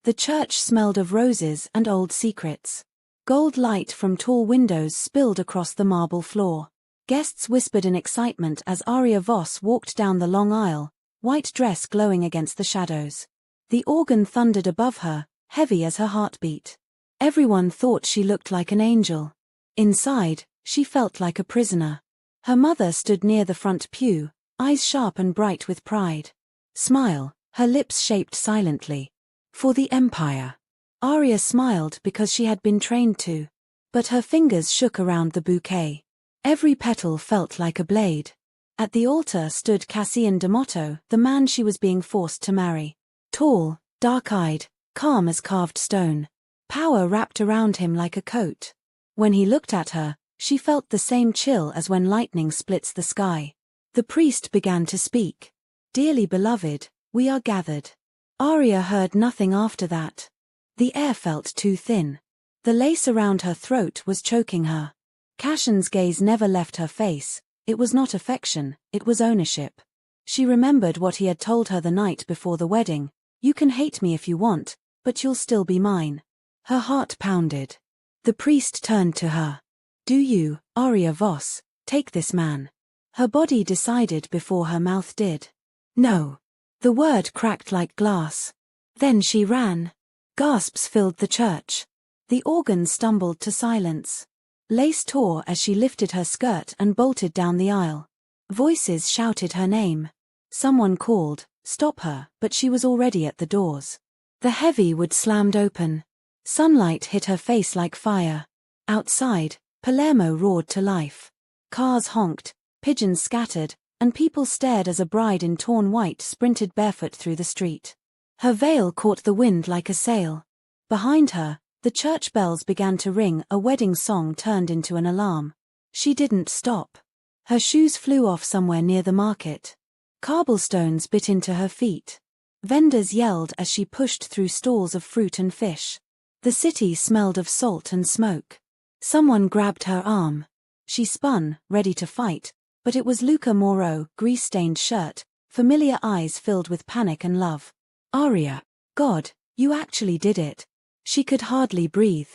The church smelled of roses and old secrets. Gold light from tall windows spilled across the marble floor. Guests whispered in excitement as Aria Voss walked down the long aisle, white dress glowing against the shadows. The organ thundered above her, heavy as her heartbeat. Everyone thought she looked like an angel. Inside, she felt like a prisoner. Her mother stood near the front pew, eyes sharp and bright with pride. Smile, her lips shaped silently. For the Empire. Aria smiled because she had been trained to. But her fingers shook around the bouquet. Every petal felt like a blade. At the altar stood Cassian D'Amato, the man she was being forced to marry. Tall, dark-eyed, calm as carved stone. Power wrapped around him like a coat. When he looked at her, she felt the same chill as when lightning splits the sky. The priest began to speak. Dearly beloved, we are gathered. Aria heard nothing after that. The air felt too thin. The lace around her throat was choking her. Cassian's gaze never left her face. It was not affection, it was ownership. She remembered what he had told her the night before the wedding. You can hate me if you want, but you'll still be mine. Her heart pounded. The priest turned to her. Do you, Aria Voss, take this man? Her body decided before her mouth did. No. The word cracked like glass. Then she ran. Gasps filled the church. The organ stumbled to silence. Lace tore as she lifted her skirt and bolted down the aisle. Voices shouted her name. Someone called, stop her, but she was already at the doors. The heavy wood slammed open. Sunlight hit her face like fire. Outside, Palermo roared to life. Cars honked, pigeons scattered, and people stared as a bride in torn white sprinted barefoot through the street. Her veil caught the wind like a sail. Behind her, the church bells began to ring, a wedding song turned into an alarm. She didn't stop. Her shoes flew off somewhere near the market. Cobblestones bit into her feet. Vendors yelled as she pushed through stalls of fruit and fish. The city smelled of salt and smoke. Someone grabbed her arm. She spun, ready to fight, but it was Luca Moreau, grease-stained shirt, familiar eyes filled with panic and love. Aria, God, you actually did it. She could hardly breathe.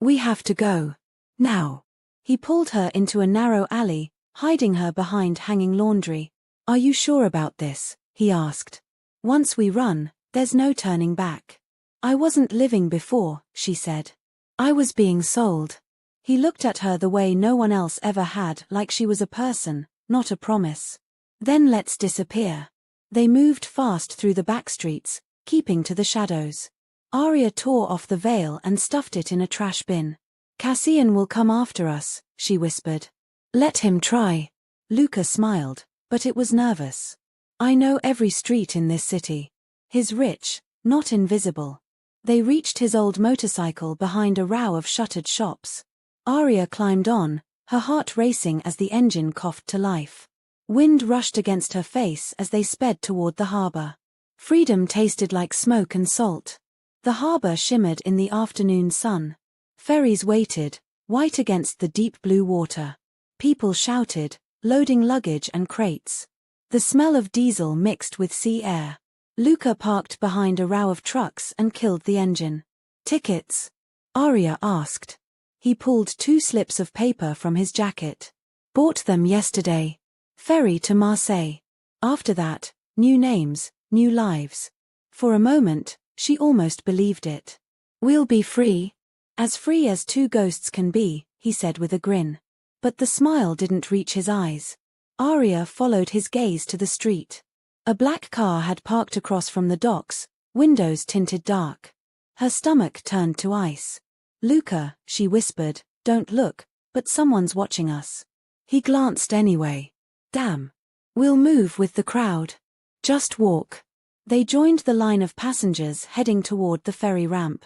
We have to go. Now. He pulled her into a narrow alley, hiding her behind hanging laundry. Are you sure about this? He asked. Once we run, there's no turning back. I wasn't living before, she said. I was being sold. He looked at her the way no one else ever had, like she was a person, not a promise. Then let's disappear. They moved fast through the back streets, keeping to the shadows. Aria tore off the veil and stuffed it in a trash bin. Cassian will come after us, she whispered. Let him try. Luca smiled, but it was nervous. I know every street in this city. He's rich, not invisible. They reached his old motorcycle behind a row of shuttered shops. Aria climbed on, her heart racing as the engine coughed to life. Wind rushed against her face as they sped toward the harbor. Freedom tasted like smoke and salt. The harbor shimmered in the afternoon sun. Ferries waited, white against the deep blue water. People shouted, loading luggage and crates. The smell of diesel mixed with sea air. Luca parked behind a row of trucks and killed the engine. Tickets? Aria asked. He pulled 2 slips of paper from his jacket. Bought them yesterday. Ferry to Marseille. After that, new names, new lives. For a moment, she almost believed it. We'll be free. As free as 2 ghosts can be, he said with a grin. But the smile didn't reach his eyes. Aria followed his gaze to the street. A black car had parked across from the docks, windows tinted dark. Her stomach turned to ice. Luca, she whispered, don't look, but someone's watching us. He glanced anyway. Damn. We'll move with the crowd. Just walk. They joined the line of passengers heading toward the ferry ramp.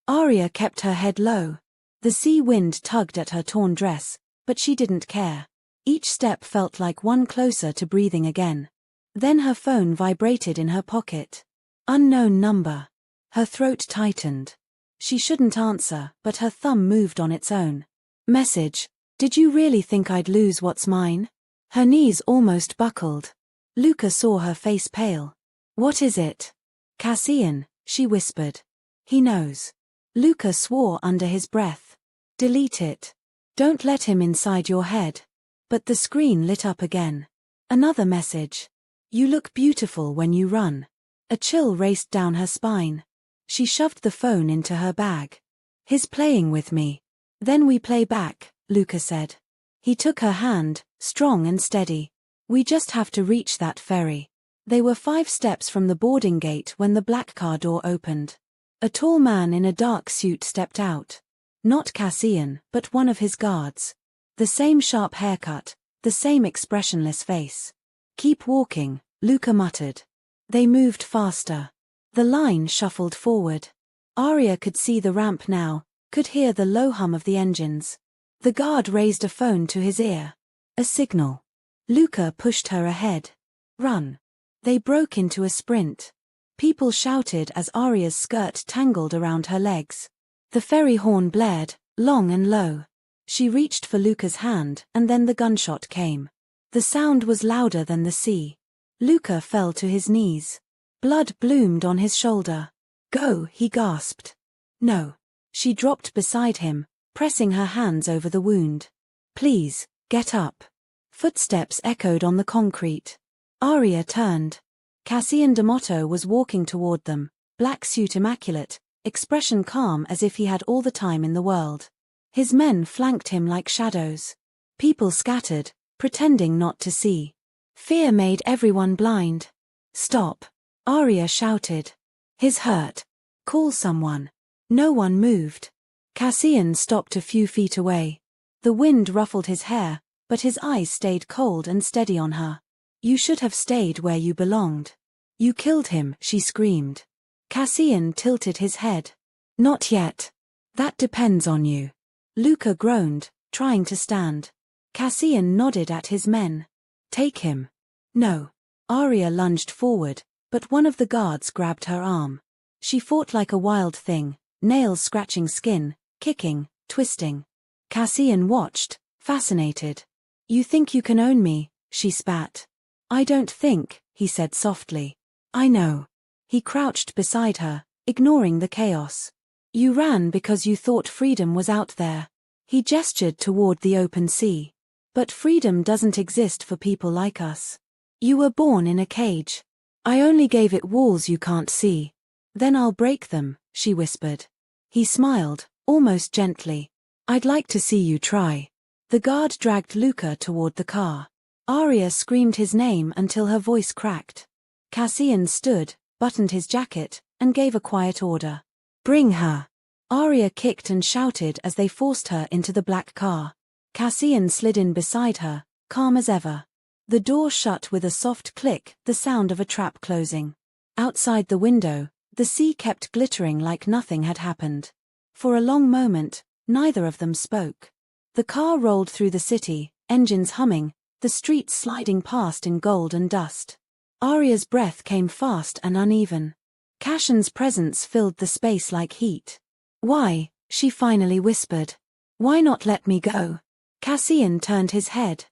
Aria kept her head low. The sea wind tugged at her torn dress, but she didn't care. Each step felt like one closer to breathing again. Then her phone vibrated in her pocket. Unknown number. Her throat tightened. She shouldn't answer, but her thumb moved on its own. Message. Did you really think I'd lose what's mine? Her knees almost buckled. Luca saw her face pale. What is it? Cassian, she whispered. He knows. Luca swore under his breath. Delete it. Don't let him inside your head. But the screen lit up again. Another message. You look beautiful when you run. A chill raced down her spine. She shoved the phone into her bag. He's playing with me. Then we play back, Luca said. He took her hand, strong and steady. We just have to reach that ferry. They were 5 steps from the boarding gate when the black car door opened. A tall man in a dark suit stepped out. Not Cassian, but one of his guards. The same sharp haircut, the same expressionless face. Keep walking, Luca muttered. They moved faster. The line shuffled forward. Arya could see the ramp now, could hear the low hum of the engines. The guard raised a phone to his ear. A signal. Luca pushed her ahead. Run. They broke into a sprint. People shouted as Arya's skirt tangled around her legs. The ferry horn blared, long and low. She reached for Luca's hand and then the gunshot came. The sound was louder than the sea. Luca fell to his knees. Blood bloomed on his shoulder. Go, he gasped. No. She dropped beside him, pressing her hands over the wound. Please, get up. Footsteps echoed on the concrete. Arya turned. Cassian D'Amato was walking toward them, black suit immaculate, expression calm as if he had all the time in the world. His men flanked him like shadows. People scattered, pretending not to see. Fear made everyone blind. Stop. Arya shouted. He's hurt. Call someone. No one moved. Cassian stopped a few feet away. The wind ruffled his hair, but his eyes stayed cold and steady on her. You should have stayed where you belonged. You killed him, she screamed. Cassian tilted his head. Not yet. That depends on you. Luca groaned, trying to stand. Cassian nodded at his men. Take him. No. Arya lunged forward, but one of the guards grabbed her arm. She fought like a wild thing, nails scratching skin, kicking, twisting. Cassian watched, fascinated. You think you can own me, she spat. I don't think, he said softly. I know. He crouched beside her, ignoring the chaos. You ran because you thought freedom was out there. He gestured toward the open sea. But freedom doesn't exist for people like us. You were born in a cage. I only gave it walls you can't see. Then I'll break them, she whispered. He smiled, almost gently. I'd like to see you try. The guard dragged Luca toward the car. Arya screamed his name until her voice cracked. Cassian stood, buttoned his jacket, and gave a quiet order. Bring her. Arya kicked and shouted as they forced her into the black car. Cassian slid in beside her, calm as ever. The door shut with a soft click, the sound of a trap closing. Outside the window, the sea kept glittering like nothing had happened. For a long moment, neither of them spoke. The car rolled through the city, engines humming, the streets sliding past in gold and dust. Arya's breath came fast and uneven. Cassian's presence filled the space like heat. Why, she finally whispered. Why not let me go? Cassian turned his head.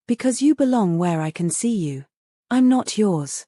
Because you belong where I can see you. I'm not yours.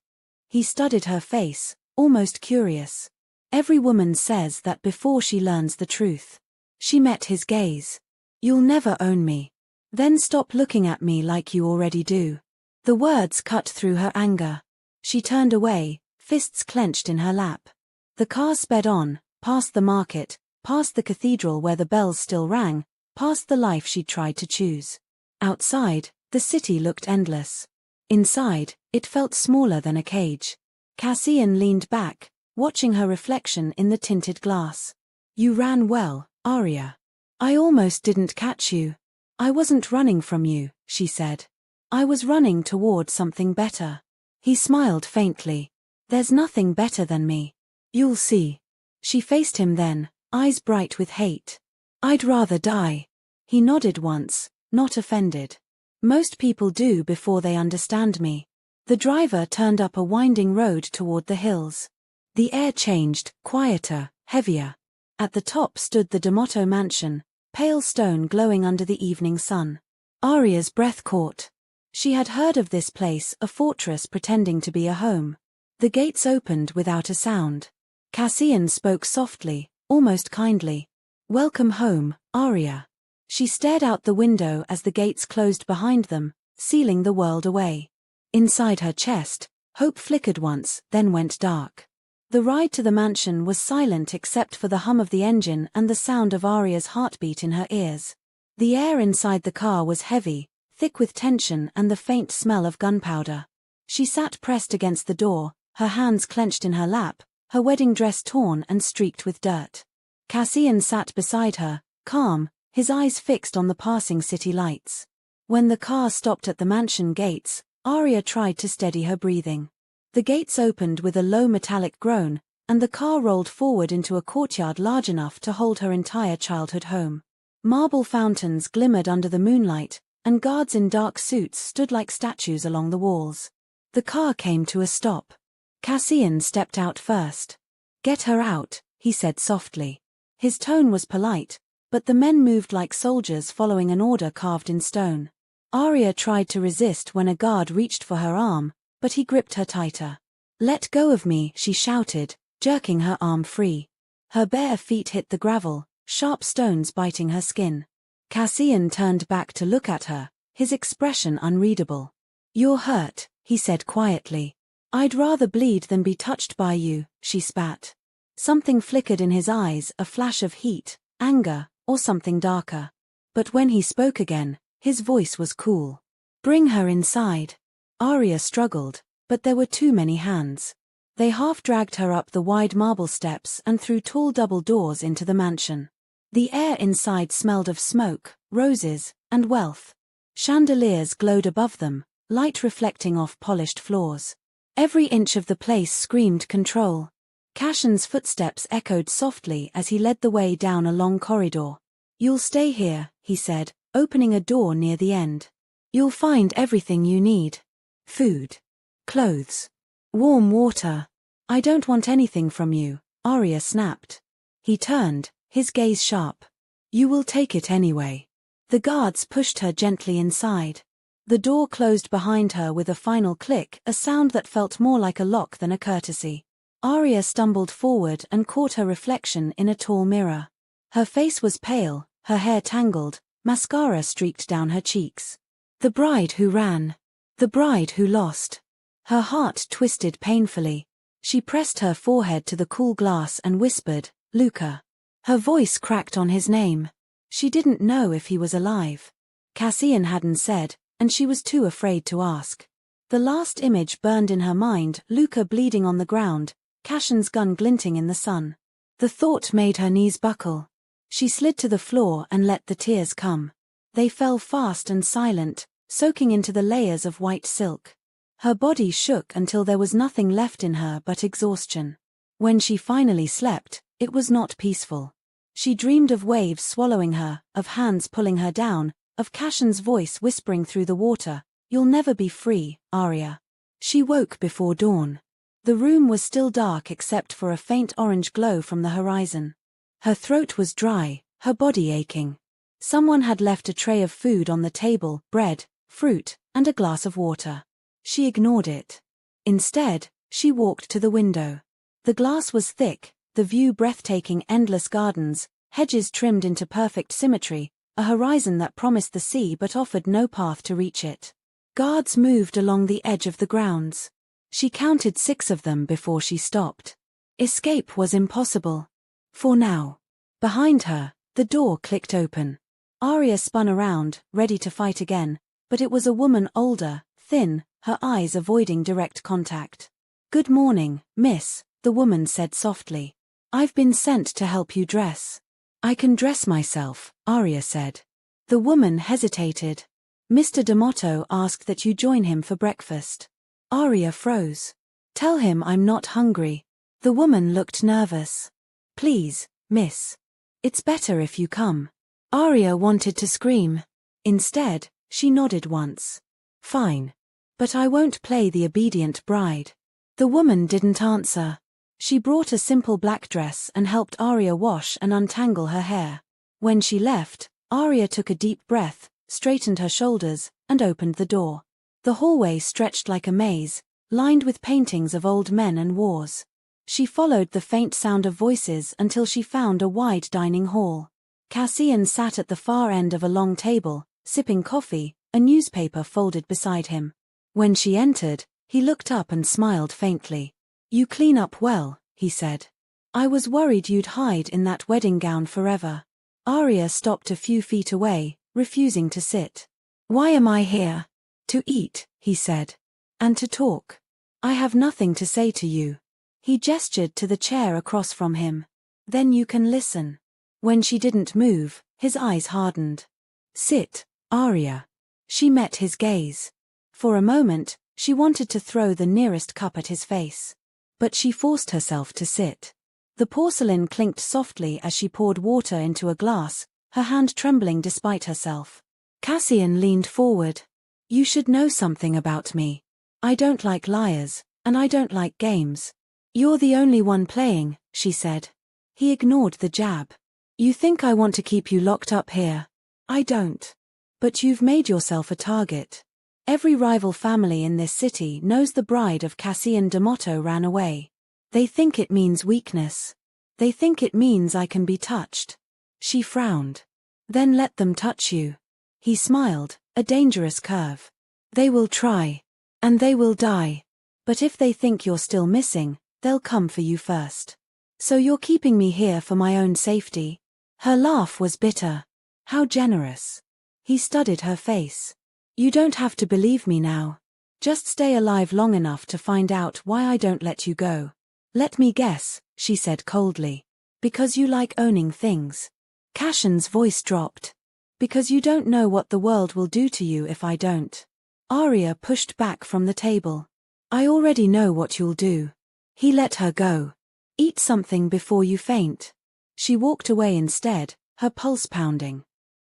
He studied her face, almost curious. Every woman says that before she learns the truth. She met his gaze. You'll never own me. Then stop looking at me like you already do. The words cut through her anger. She turned away, fists clenched in her lap. The car sped on, past the market, past the cathedral where the bells still rang, past the life she'd tried to choose. Outside, the city looked endless. Inside, it felt smaller than a cage. Cassian leaned back, watching her reflection in the tinted glass. You ran well, Arya. I almost didn't catch you. I wasn't running from you, she said. I was running toward something better. He smiled faintly. There's nothing better than me. You'll see. She faced him then, eyes bright with hate. I'd rather die. He nodded once, not offended. Most people do before they understand me. The driver turned up a winding road toward the hills. The air changed, quieter, heavier. At the top stood the D'Amato mansion, pale stone glowing under the evening sun. Arya's breath caught. She had heard of this place, a fortress pretending to be a home. The gates opened without a sound. Cassian spoke softly, almost kindly. "Welcome home, Arya." She stared out the window as the gates closed behind them, sealing the world away. Inside her chest, hope flickered once, then went dark. The ride to the mansion was silent except for the hum of the engine and the sound of Arya's heartbeat in her ears. The air inside the car was heavy, thick with tension and the faint smell of gunpowder. She sat pressed against the door, her hands clenched in her lap, her wedding dress torn and streaked with dirt. Cassian sat beside her, calm, his eyes fixed on the passing city lights. When the car stopped at the mansion gates, Arya tried to steady her breathing. The gates opened with a low metallic groan, and the car rolled forward into a courtyard large enough to hold her entire childhood home. Marble fountains glimmered under the moonlight, and guards in dark suits stood like statues along the walls. The car came to a stop. Cassian stepped out first. "Get her out," he said softly. His tone was polite, but the men moved like soldiers following an order carved in stone. Arya tried to resist when a guard reached for her arm, but he gripped her tighter. "Let go of me," she shouted, jerking her arm free. Her bare feet hit the gravel, sharp stones biting her skin. Cassian turned back to look at her, his expression unreadable. "You're hurt," he said quietly. "I'd rather bleed than be touched by you," she spat. Something flickered in his eyes, a flash of heat, anger, or something darker. But when he spoke again, his voice was cool. "Bring her inside." Arya struggled, but there were too many hands. They half-dragged her up the wide marble steps and through tall double doors into the mansion. The air inside smelled of smoke, roses, and wealth. Chandeliers glowed above them, light reflecting off polished floors. Every inch of the place screamed control. Cassian's footsteps echoed softly as he led the way down a long corridor. "You'll stay here," he said, opening a door near the end. "You'll find everything you need. Food. Clothes. Warm water." "I don't want anything from you," Arya snapped. He turned, his gaze sharp. "You will take it anyway." The guards pushed her gently inside. The door closed behind her with a final click, a sound that felt more like a lock than a courtesy. Arya stumbled forward and caught her reflection in a tall mirror. Her face was pale, her hair tangled, mascara streaked down her cheeks. The bride who ran. The bride who lost. Her heart twisted painfully. She pressed her forehead to the cool glass and whispered, "Luca." Her voice cracked on his name. She didn't know if he was alive. Cassian hadn't said, and she was too afraid to ask. The last image burned in her mind, Luca bleeding on the ground, Cassian's gun glinting in the sun. The thought made her knees buckle. She slid to the floor and let the tears come. They fell fast and silent, soaking into the layers of white silk. Her body shook until there was nothing left in her but exhaustion. When she finally slept, it was not peaceful. She dreamed of waves swallowing her, of hands pulling her down, of Cassian's voice whispering through the water, "You'll never be free, Arya." She woke before dawn. The room was still dark except for a faint orange glow from the horizon. Her throat was dry, her body aching. Someone had left a tray of food on the table, bread, fruit, and a glass of water. She ignored it. Instead, she walked to the window. The glass was thick, the view breathtaking, endless gardens, hedges trimmed into perfect symmetry, a horizon that promised the sea but offered no path to reach it. Guards moved along the edge of the grounds. She counted 6 of them before she stopped. Escape was impossible. For now. Behind her, the door clicked open. Arya spun around, ready to fight again, but it was a woman older, thin, her eyes avoiding direct contact. "Good morning, miss," the woman said softly. "I've been sent to help you dress." "I can dress myself," Arya said. The woman hesitated. "Mr. D'Amato asked that you join him for breakfast." Arya froze. "Tell him I'm not hungry." The woman looked nervous. "Please, miss. It's better if you come." Arya wanted to scream. Instead, she nodded once. "Fine. But I won't play the obedient bride." The woman didn't answer. She brought a simple black dress and helped Arya wash and untangle her hair. When she left, Arya took a deep breath, straightened her shoulders, and opened the door. The hallway stretched like a maze, lined with paintings of old men and wars. She followed the faint sound of voices until she found a wide dining hall. Cassian sat at the far end of a long table, sipping coffee, a newspaper folded beside him. When she entered, he looked up and smiled faintly. "You clean up well," he said. "I was worried you'd hide in that wedding gown forever." Arya stopped a few feet away, refusing to sit. "Why am I here?" "To eat," he said. "And to talk. I have nothing to say to you." He gestured to the chair across from him. "Then you can listen." When she didn't move, his eyes hardened. "Sit, Arya." She met his gaze. For a moment, she wanted to throw the nearest cup at his face. But she forced herself to sit. The porcelain clinked softly as she poured water into a glass, her hand trembling despite herself. Cassian leaned forward. "You should know something about me. I don't like liars, and I don't like games." "You're the only one playing," she said. He ignored the jab. "You think I want to keep you locked up here? I don't. But you've made yourself a target. Every rival family in this city knows the bride of Cassian D'Amato ran away. They think it means weakness. They think it means I can be touched." She frowned. "Then let them touch you." He smiled, a dangerous curve. "They will try. And they will die. But if they think you're still missing, they'll come for you first. So you're keeping me here for my own safety?" Her laugh was bitter. "How generous." He studied her face. "You don't have to believe me now. Just stay alive long enough to find out why I don't let you go." "Let me guess," she said coldly. "Because you like owning things." Cassian's voice dropped. "Because you don't know what the world will do to you if I don't." Arya pushed back from the table. "I already know what you'll do." He let her go. "Eat something before you faint." She walked away instead, her pulse pounding.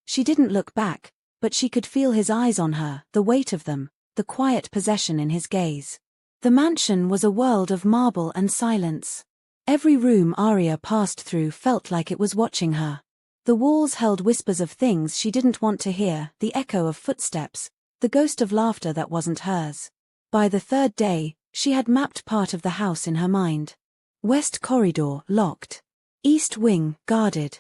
She didn't look back, but she could feel his eyes on her, the weight of them, the quiet possession in his gaze. The mansion was a world of marble and silence. Every room Arya passed through felt like it was watching her. The walls held whispers of things she didn't want to hear, the echo of footsteps, the ghost of laughter that wasn't hers. By the third day, she had mapped part of the house in her mind. West corridor, locked. East wing, guarded.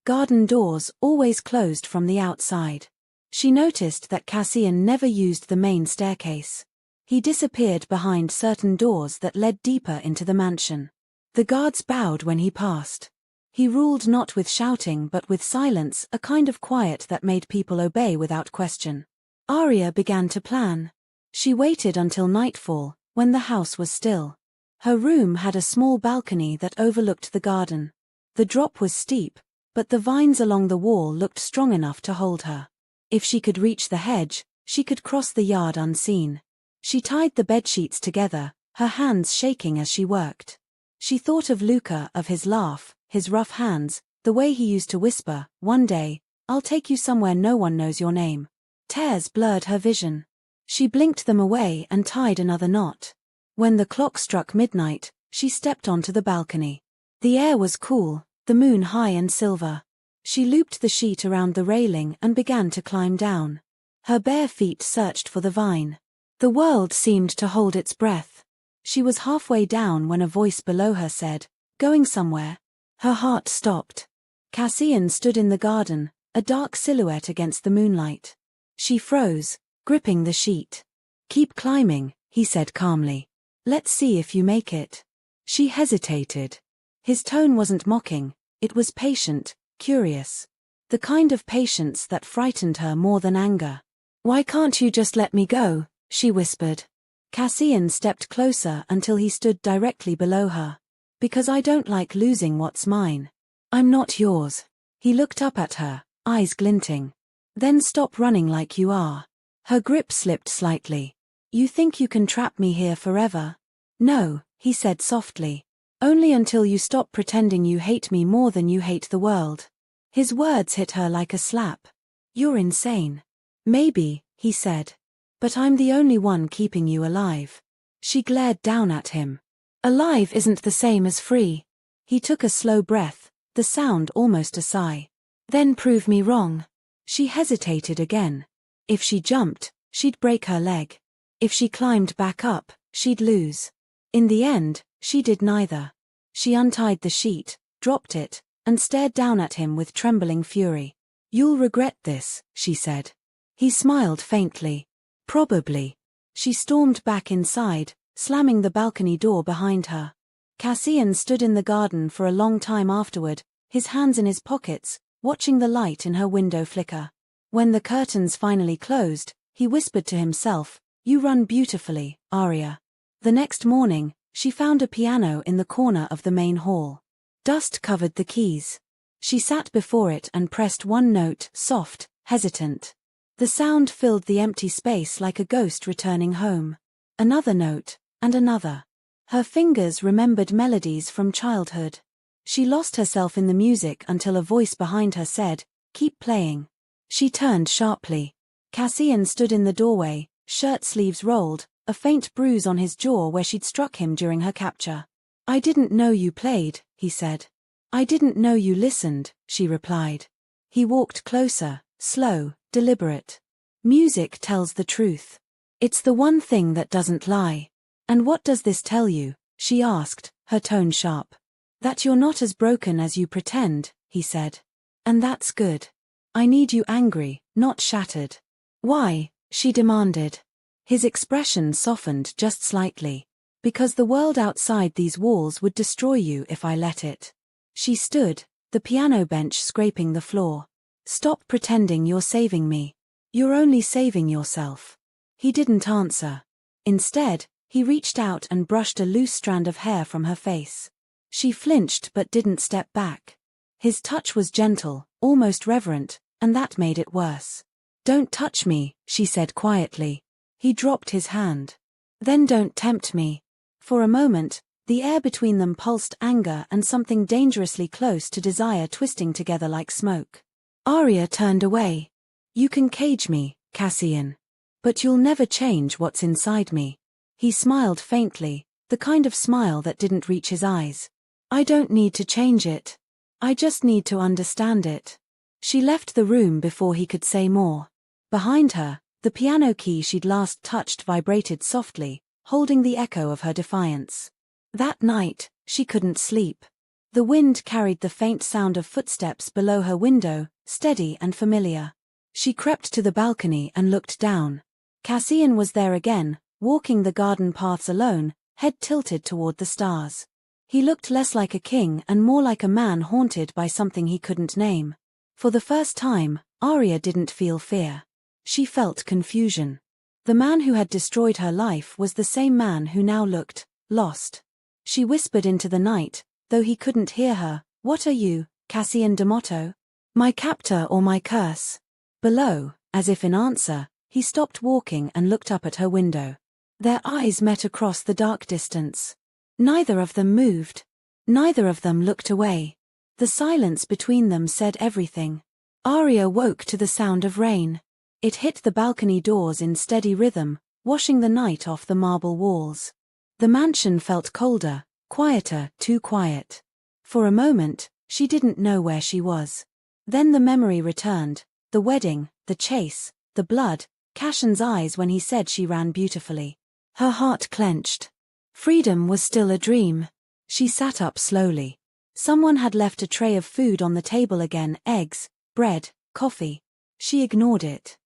Garden doors, always closed from the outside. She noticed that Cassian never used the main staircase. He disappeared behind certain doors that led deeper into the mansion. The guards bowed when he passed. He ruled not with shouting but with silence, a kind of quiet that made people obey without question. Arya began to plan. She waited until nightfall, when the house was still. Her room had a small balcony that overlooked the garden. The drop was steep, but the vines along the wall looked strong enough to hold her. If she could reach the hedge, she could cross the yard unseen. She tied the bedsheets together, her hands shaking as she worked. She thought of Luca, of his laugh, his rough hands, the way he used to whisper, "One day, I'll take you somewhere no one knows your name." Tears blurred her vision. She blinked them away and tied another knot. When the clock struck midnight, she stepped onto the balcony. The air was cool, the moon high and silver. She looped the sheet around the railing and began to climb down. Her bare feet searched for the vine. The world seemed to hold its breath. She was halfway down when a voice below her said, "Going somewhere?" Her heart stopped. Cassian stood in the garden, a dark silhouette against the moonlight. She froze, gripping the sheet. "Keep climbing," he said calmly. "Let's see if you make it." She hesitated. His tone wasn't mocking, it was patient, curious. The kind of patience that frightened her more than anger. "Why can't you just let me go?" she whispered. Cassian stepped closer until he stood directly below her. "Because I don't like losing what's mine." "I'm not yours." He looked up at her, eyes glinting. "Then stop running like you are." Her grip slipped slightly. "You think you can trap me here forever?" "No," he said softly. "Only until you stop pretending you hate me more than you hate the world." His words hit her like a slap. "You're insane." "Maybe," he said. "But I'm the only one keeping you alive." She glared down at him. "Alive isn't the same as free." He took a slow breath, the sound almost a sigh. "Then prove me wrong." She hesitated again. If she jumped, she'd break her leg. If she climbed back up, she'd lose. In the end, she did neither. She untied the sheet, dropped it, and stared down at him with trembling fury. "You'll regret this," she said. He smiled faintly. "Probably." She stormed back inside, slamming the balcony door behind her. Cassian stood in the garden for a long time afterward, his hands in his pockets, watching the light in her window flicker. When the curtains finally closed, he whispered to himself, "You run beautifully, Arya." The next morning, she found a piano in the corner of the main hall. Dust covered the keys. She sat before it and pressed one note, soft, hesitant. The sound filled the empty space like a ghost returning home. Another note, and another. Her fingers remembered melodies from childhood. She lost herself in the music until a voice behind her said, "Keep playing." She turned sharply. Cassian stood in the doorway, shirt sleeves rolled, a faint bruise on his jaw where she'd struck him during her capture. "I didn't know you played," he said. "I didn't know you listened," she replied. He walked closer, slow, deliberate. "Music tells the truth. It's the one thing that doesn't lie." "And what does this tell you?" she asked, her tone sharp. "That you're not as broken as you pretend," he said. "And that's good. I need you angry, not shattered." "Why?" she demanded. His expression softened just slightly. "Because the world outside these walls would destroy you if I let it." She stood, the piano bench scraping the floor. "Stop pretending you're saving me. You're only saving yourself." He didn't answer. Instead, he reached out and brushed a loose strand of hair from her face. She flinched but didn't step back. His touch was gentle, almost reverent, and that made it worse. "Don't touch me," she said quietly. He dropped his hand. "Then don't tempt me." For a moment, the air between them pulsed anger and something dangerously close to desire twisting together like smoke. Arya turned away. "You can cage me, Cassian. But you'll never change what's inside me." He smiled faintly, the kind of smile that didn't reach his eyes. "I don't need to change it. I just need to understand it." She left the room before he could say more. Behind her, the piano key she'd last touched vibrated softly, holding the echo of her defiance. That night, she couldn't sleep. The wind carried the faint sound of footsteps below her window, steady and familiar. She crept to the balcony and looked down. Cassian was there again, walking the garden paths alone, head tilted toward the stars. He looked less like a king and more like a man haunted by something he couldn't name. For the first time, Arya didn't feel fear. She felt confusion. The man who had destroyed her life was the same man who now looked lost. She whispered into the night, though he couldn't hear her, "What are you, Cassian D'Amato? My captor or my curse?" Below, as if in answer, he stopped walking and looked up at her window. Their eyes met across the dark distance. Neither of them moved. Neither of them looked away. The silence between them said everything. Arya woke to the sound of rain. It hit the balcony doors in steady rhythm, washing the night off the marble walls. The mansion felt colder, quieter, too quiet. For a moment, she didn't know where she was. Then the memory returned, the wedding, the chase, the blood, Cassian's eyes when he said she ran beautifully. Her heart clenched. Freedom was still a dream. She sat up slowly. Someone had left a tray of food on the table again, eggs, bread, coffee. She ignored it.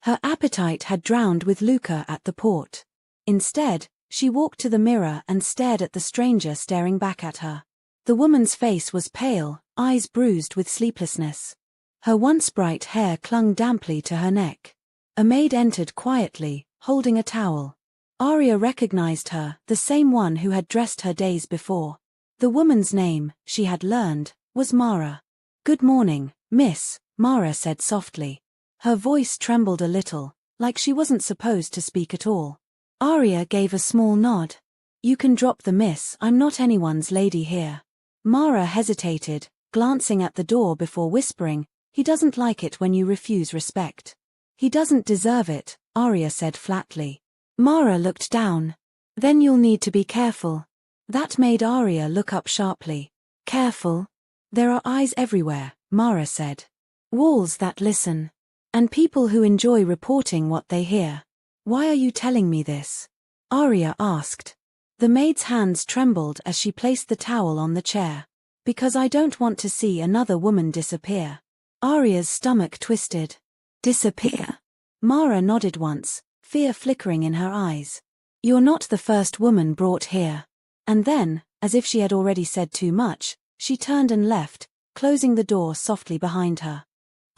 Her appetite had drowned with Luca at the port. Instead, she walked to the mirror and stared at the stranger staring back at her. The woman's face was pale, eyes bruised with sleeplessness. Her once bright hair clung damply to her neck. A maid entered quietly, holding a towel. Arya recognized her, the same one who had dressed her days before. The woman's name, she had learned, was Mara. "Good morning, miss," Mara said softly. Her voice trembled a little, like she wasn't supposed to speak at all. Arya gave a small nod. "You can drop the miss, I'm not anyone's lady here." Mara hesitated, glancing at the door before whispering, "He doesn't like it when you refuse respect." "He doesn't deserve it," Arya said flatly. Mara looked down. "Then you'll need to be careful." That made Arya look up sharply. "Careful?" "There are eyes everywhere," Mara said. "Walls that listen. And people who enjoy reporting what they hear." "Why are you telling me this?" Arya asked. The maid's hands trembled as she placed the towel on the chair. Because I don't want to see another woman disappear. Arya's stomach twisted. Disappear? Mara nodded once, fear flickering in her eyes. You're not the first woman brought here. And then, as if she had already said too much, she turned and left, closing the door softly behind her.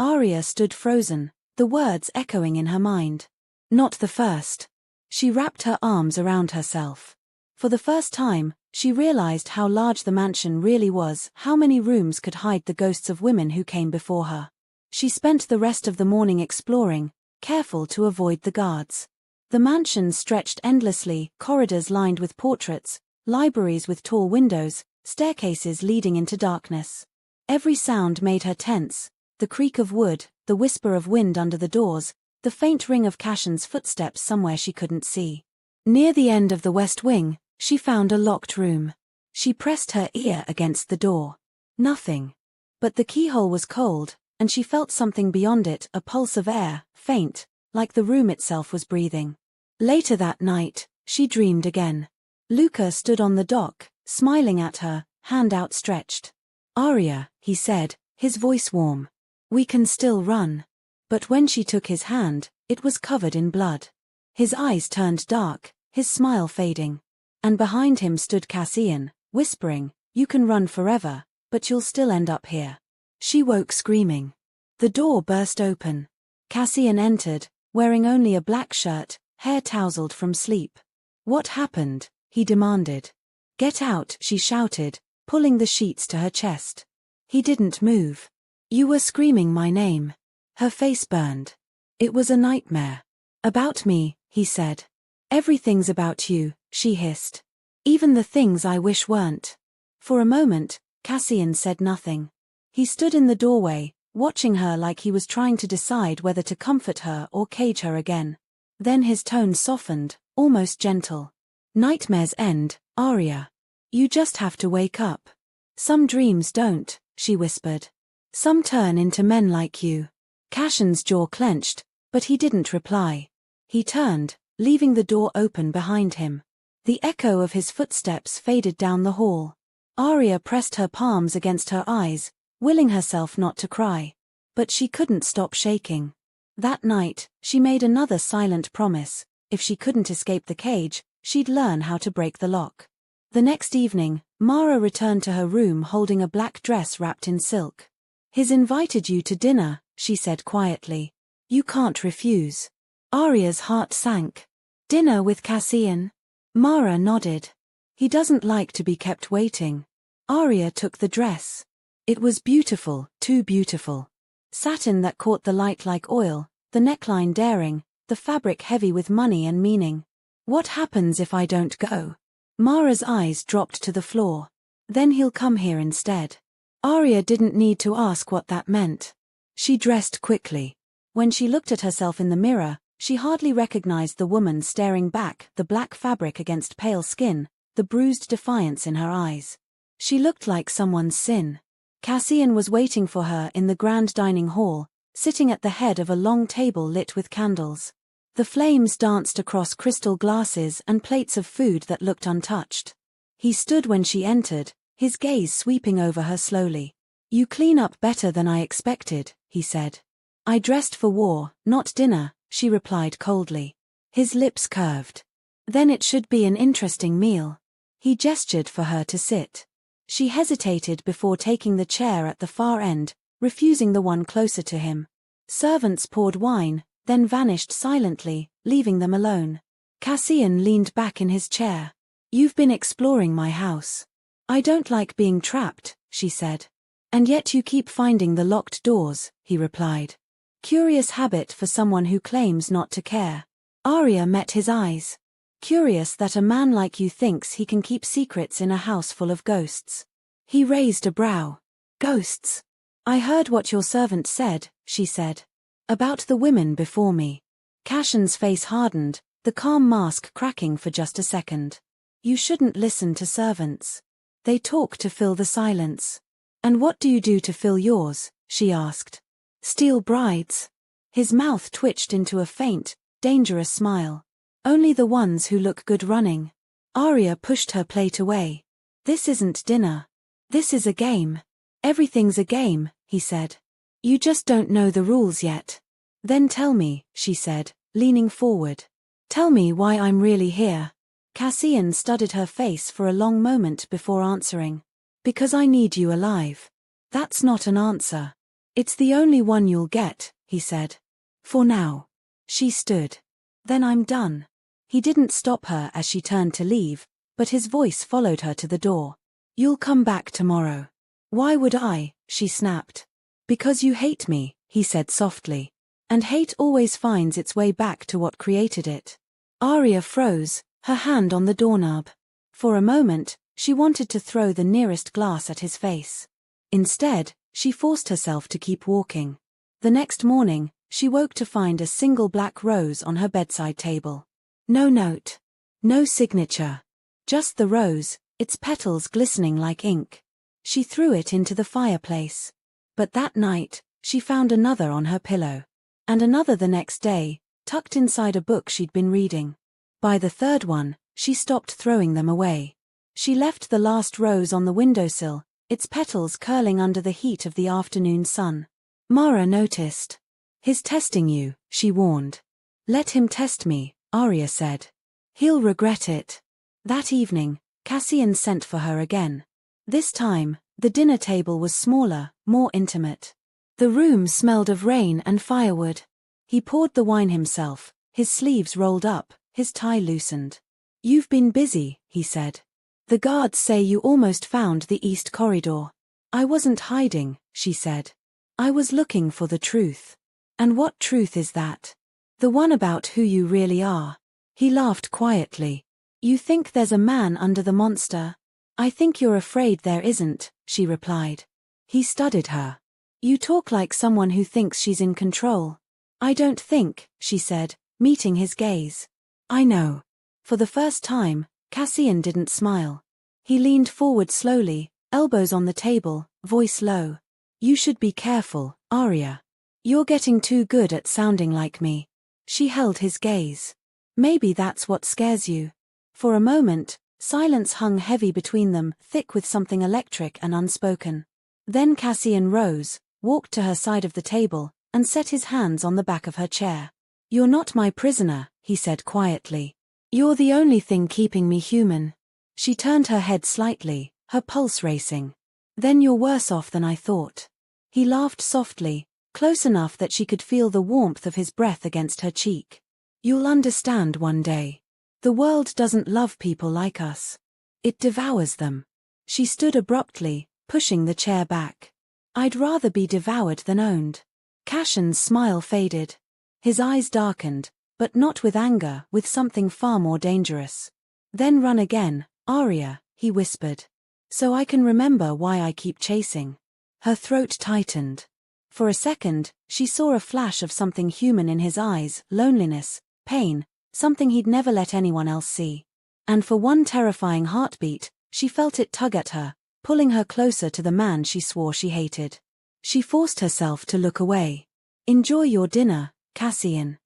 Arya stood frozen, the words echoing in her mind. Not the first. She wrapped her arms around herself. For the first time, she realized how large the mansion really was, how many rooms could hide the ghosts of women who came before her. She spent the rest of the morning exploring, careful to avoid the guards. The mansion stretched endlessly, corridors lined with portraits, libraries with tall windows, staircases leading into darkness. Every sound made her tense, the creak of wood, the whisper of wind under the doors, the faint ring of Cassion's footsteps somewhere she couldn't see. Near the end of the west wing, she found a locked room. She pressed her ear against the door. Nothing. But the keyhole was cold, and she felt something beyond it, a pulse of air, faint, like the room itself was breathing. Later that night, she dreamed again. Luca stood on the dock, smiling at her, hand outstretched. Arya, he said, his voice warm. We can still run. But when she took his hand, it was covered in blood. His eyes turned dark, his smile fading. And behind him stood Cassian, whispering, You can run forever, but you'll still end up here. She woke screaming. The door burst open. Cassian entered, wearing only a black shirt, hair tousled from sleep. What happened? He demanded. Get out, she shouted, pulling the sheets to her chest. He didn't move. You were screaming my name. Her face burned. It was a nightmare. About me, he said. Everything's about you, she hissed. Even the things I wish weren't. For a moment, Cassian said nothing. He stood in the doorway, watching her like he was trying to decide whether to comfort her or cage her again. Then his tone softened, almost gentle. Nightmares end, Arya. You just have to wake up. Some dreams don't, she whispered. Some turn into men like you. Cassian's jaw clenched, but he didn't reply. He turned, leaving the door open behind him. The echo of his footsteps faded down the hall. Arya pressed her palms against her eyes, willing herself not to cry. But she couldn't stop shaking. That night, she made another silent promise. If she couldn't escape the cage, she'd learn how to break the lock. The next evening, Mara returned to her room holding a black dress wrapped in silk. He's invited you to dinner, she said quietly. You can't refuse. Arya's heart sank. Dinner with Cassian? Mara nodded. He doesn't like to be kept waiting. Arya took the dress. It was beautiful, too beautiful. Satin that caught the light like oil, the neckline daring, the fabric heavy with money and meaning. What happens if I don't go? Mara's eyes dropped to the floor. Then he'll come here instead. Arya didn't need to ask what that meant. She dressed quickly. When she looked at herself in the mirror, she hardly recognized the woman staring back, the black fabric against pale skin, the bruised defiance in her eyes. She looked like someone's sin. Cassian was waiting for her in the grand dining hall, sitting at the head of a long table lit with candles. The flames danced across crystal glasses and plates of food that looked untouched. He stood when she entered, his gaze sweeping over her slowly. You clean up better than I expected, he said. I dressed for war, not dinner, she replied coldly. His lips curved. Then it should be an interesting meal. He gestured for her to sit. She hesitated before taking the chair at the far end, refusing the one closer to him. Servants poured wine, then vanished silently, leaving them alone. Cassian leaned back in his chair. You've been exploring my house. I don't like being trapped, she said. And yet you keep finding the locked doors, he replied. Curious habit for someone who claims not to care. Arya met his eyes. Curious that a man like you thinks he can keep secrets in a house full of ghosts. He raised a brow. Ghosts? I heard what your servant said, she said. About the women before me. Cassian's face hardened, the calm mask cracking for just a second. You shouldn't listen to servants. They talk to fill the silence. And what do you do to fill yours? She asked. Steal brides. His mouth twitched into a faint, dangerous smile. Only the ones who look good running. Arya pushed her plate away. This isn't dinner. This is a game. Everything's a game, he said. You just don't know the rules yet. Then tell me, she said, leaning forward. Tell me why I'm really here. Cassian studied her face for a long moment before answering. Because I need you alive. That's not an answer. It's the only one you'll get, he said. For now. She stood. Then I'm done. He didn't stop her as she turned to leave, but his voice followed her to the door. You'll come back tomorrow. Why would I? She snapped. Because you hate me, he said softly. And hate always finds its way back to what created it. Arya froze, her hand on the doorknob. For a moment, she wanted to throw the nearest glass at his face. Instead, she forced herself to keep walking. The next morning, she woke to find a single black rose on her bedside table. No note. No signature. Just the rose, its petals glistening like ink. She threw it into the fireplace. But that night, she found another on her pillow. And another the next day, tucked inside a book she'd been reading. By the third one, she stopped throwing them away. She left the last rose on the windowsill, its petals curling under the heat of the afternoon sun. Mara noticed. He's testing you, she warned. Let him test me, Arya said. He'll regret it. That evening, Cassian sent for her again. This time, the dinner table was smaller, more intimate. The room smelled of rain and firewood. He poured the wine himself, his sleeves rolled up, his tie loosened. You've been busy, he said. The guards say you almost found the East Corridor. I wasn't hiding, she said. I was looking for the truth. And what truth is that? The one about who you really are. He laughed quietly. You think there's a man under the monster? I think you're afraid there isn't, she replied. He studied her. You talk like someone who thinks she's in control. I don't think, she said, meeting his gaze. I know. For the first time, Cassian didn't smile. He leaned forward slowly, elbows on the table, voice low. You should be careful, Arya. You're getting too good at sounding like me. She held his gaze. Maybe that's what scares you. For a moment, silence hung heavy between them, thick with something electric and unspoken. Then Cassian rose, walked to her side of the table, and set his hands on the back of her chair. You're not my prisoner, he said quietly. You're the only thing keeping me human. She turned her head slightly, her pulse racing. Then you're worse off than I thought. He laughed softly, close enough that she could feel the warmth of his breath against her cheek. You'll understand one day. The world doesn't love people like us. It devours them. She stood abruptly, pushing the chair back. I'd rather be devoured than owned. Cassian's smile faded. His eyes darkened, but not with anger, with something far more dangerous. Then run again, Arya, he whispered. So I can remember why I keep chasing. Her throat tightened. For a second, she saw a flash of something human in his eyes, loneliness, pain, something he'd never let anyone else see. And for one terrifying heartbeat, she felt it tug at her, pulling her closer to the man she swore she hated. She forced herself to look away. Enjoy your dinner, Cassian.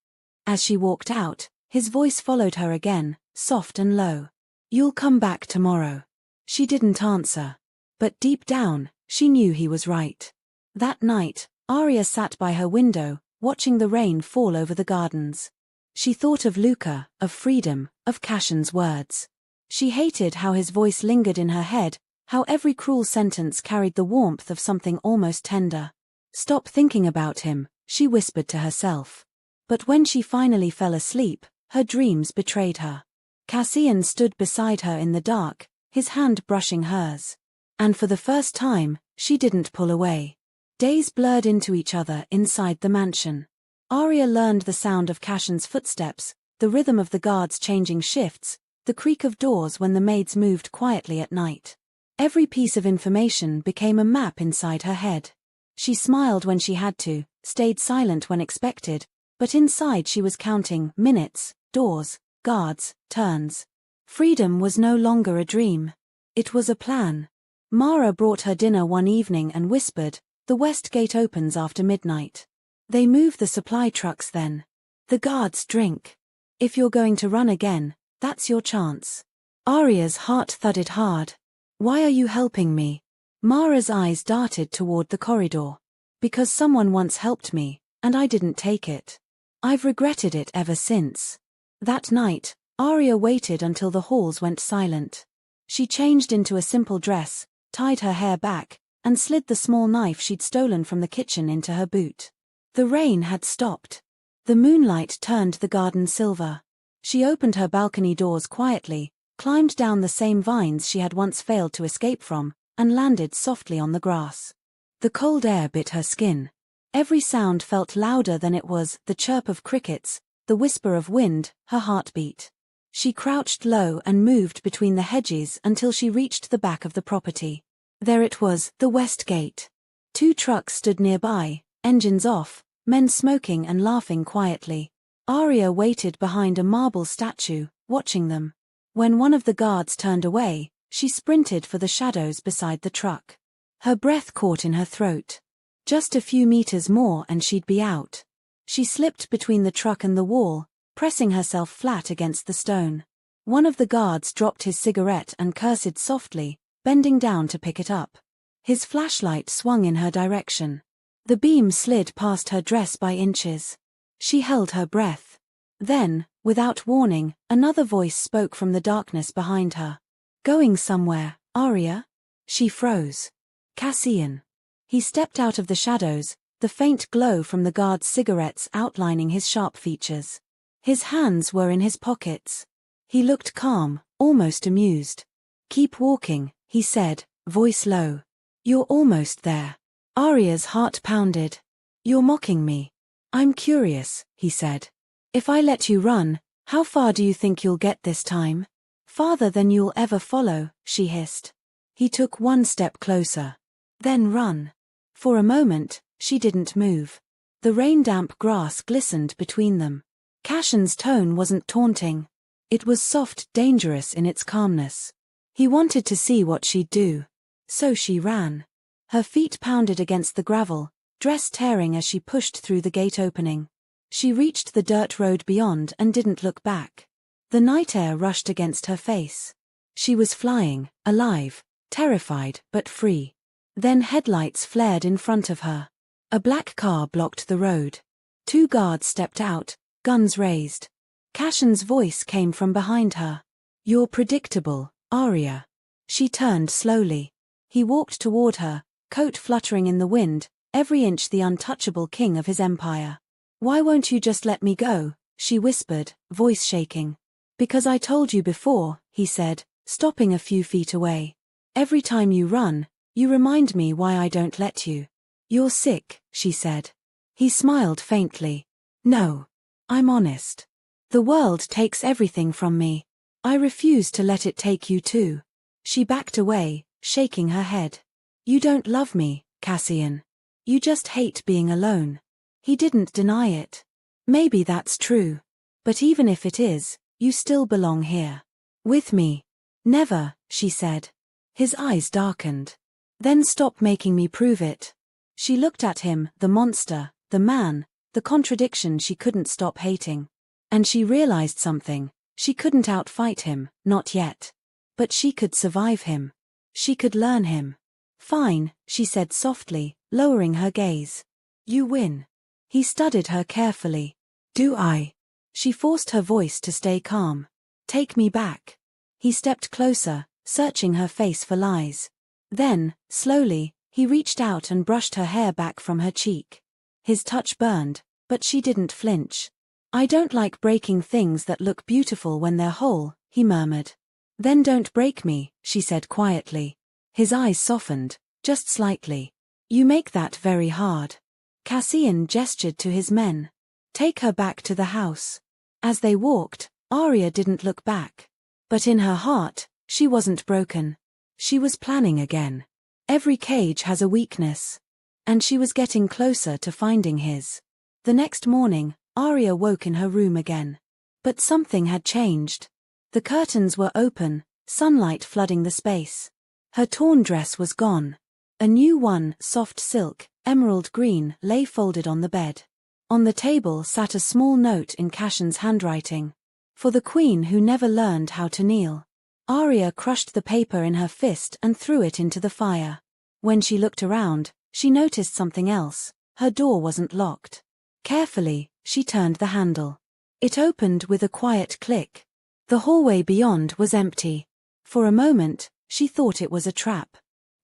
As she walked out, his voice followed her again, soft and low. You'll come back tomorrow. She didn't answer. But deep down, she knew he was right. That night, Arya sat by her window, watching the rain fall over the gardens. She thought of Luca, of freedom, of Cassian's words. She hated how his voice lingered in her head, how every cruel sentence carried the warmth of something almost tender. Stop thinking about him, she whispered to herself. But when she finally fell asleep, her dreams betrayed her. Cassian stood beside her in the dark, his hand brushing hers. And for the first time, she didn't pull away. Days blurred into each other inside the mansion. Arya learned the sound of Cassian's footsteps, the rhythm of the guards changing shifts, the creak of doors when the maids moved quietly at night. Every piece of information became a map inside her head. She smiled when she had to, stayed silent when expected, but inside she was counting minutes, doors, guards, turns. Freedom was no longer a dream. It was a plan. Mara brought her dinner one evening and whispered, "The west gate opens after midnight. They move the supply trucks then. The guards drink. If you're going to run again, that's your chance." Arya's heart thudded hard. Why are you helping me? Mara's eyes darted toward the corridor. Because someone once helped me, and I didn't take it. I've regretted it ever since. That night, Arya waited until the halls went silent. She changed into a simple dress, tied her hair back, and slid the small knife she'd stolen from the kitchen into her boot. The rain had stopped. The moonlight turned the garden silver. She opened her balcony doors quietly, climbed down the same vines she had once failed to escape from, and landed softly on the grass. The cold air bit her skin. Every sound felt louder than it was, the chirp of crickets, the whisper of wind, her heartbeat. She crouched low and moved between the hedges until she reached the back of the property. There it was, the west gate. 2 trucks stood nearby, engines off, men smoking and laughing quietly. Arya waited behind a marble statue, watching them. When one of the guards turned away, she sprinted for the shadows beside the truck. Her breath caught in her throat. Just a few meters more and she'd be out. She slipped between the truck and the wall, pressing herself flat against the stone. One of the guards dropped his cigarette and cursed softly, bending down to pick it up. His flashlight swung in her direction. The beam slid past her dress by inches. She held her breath. Then, without warning, another voice spoke from the darkness behind her. Going somewhere, Arya? She froze. Cassian. He stepped out of the shadows, the faint glow from the guard's cigarettes outlining his sharp features. His hands were in his pockets. He looked calm, almost amused. Keep walking, he said, voice low. You're almost there. Arya's heart pounded. You're mocking me. I'm curious, he said. If I let you run, how far do you think you'll get this time? Farther than you'll ever follow, she hissed. He took 1 step closer. Then run. For a moment, she didn't move. The rain-damp grass glistened between them. Cassian's tone wasn't taunting. It was soft, dangerous in its calmness. He wanted to see what she'd do. So she ran. Her feet pounded against the gravel, dress tearing as she pushed through the gate opening. She reached the dirt road beyond and didn't look back. The night air rushed against her face. She was flying, alive, terrified but free. Then headlights flared in front of her. A black car blocked the road. 2 guards stepped out, guns raised. Cassian's voice came from behind her. You're predictable, Arya. She turned slowly. He walked toward her, coat fluttering in the wind, every inch the untouchable king of his empire. Why won't you just let me go? She whispered, voice shaking. Because I told you before, he said, stopping a few feet away. Every time you run, you remind me why I don't let you. You're sick, she said. He smiled faintly. No. I'm honest. The world takes everything from me. I refuse to let it take you too. She backed away, shaking her head. You don't love me, Cassian. You just hate being alone. He didn't deny it. Maybe that's true. But even if it is, you still belong here. With me. Never, she said. His eyes darkened. Then stop making me prove it. She looked at him, the monster, the man, the contradiction she couldn't stop hating. And she realized something. She couldn't outfight him, not yet. But she could survive him. She could learn him. Fine, she said softly, lowering her gaze. You win. He studied her carefully. Do I? She forced her voice to stay calm. Take me back. He stepped closer, searching her face for lies. Then, slowly, he reached out and brushed her hair back from her cheek. His touch burned, but she didn't flinch. I don't like breaking things that look beautiful when they're whole, he murmured. Then don't break me, she said quietly. His eyes softened, just slightly. You make that very hard. Cassian gestured to his men. Take her back to the house. As they walked, Arya didn't look back. But in her heart, she wasn't broken. She was planning again. Every cage has a weakness. And she was getting closer to finding his. The next morning, Arya woke in her room again. But something had changed. The curtains were open, sunlight flooding the space. Her torn dress was gone. A new one, soft silk, emerald green, lay folded on the bed. On the table sat a small note in Cassian's handwriting. For the queen who never learned how to kneel. Arya crushed the paper in her fist and threw it into the fire. When she looked around, she noticed something else. Her door wasn't locked. Carefully, she turned the handle. It opened with a quiet click. The hallway beyond was empty. For a moment, she thought it was a trap.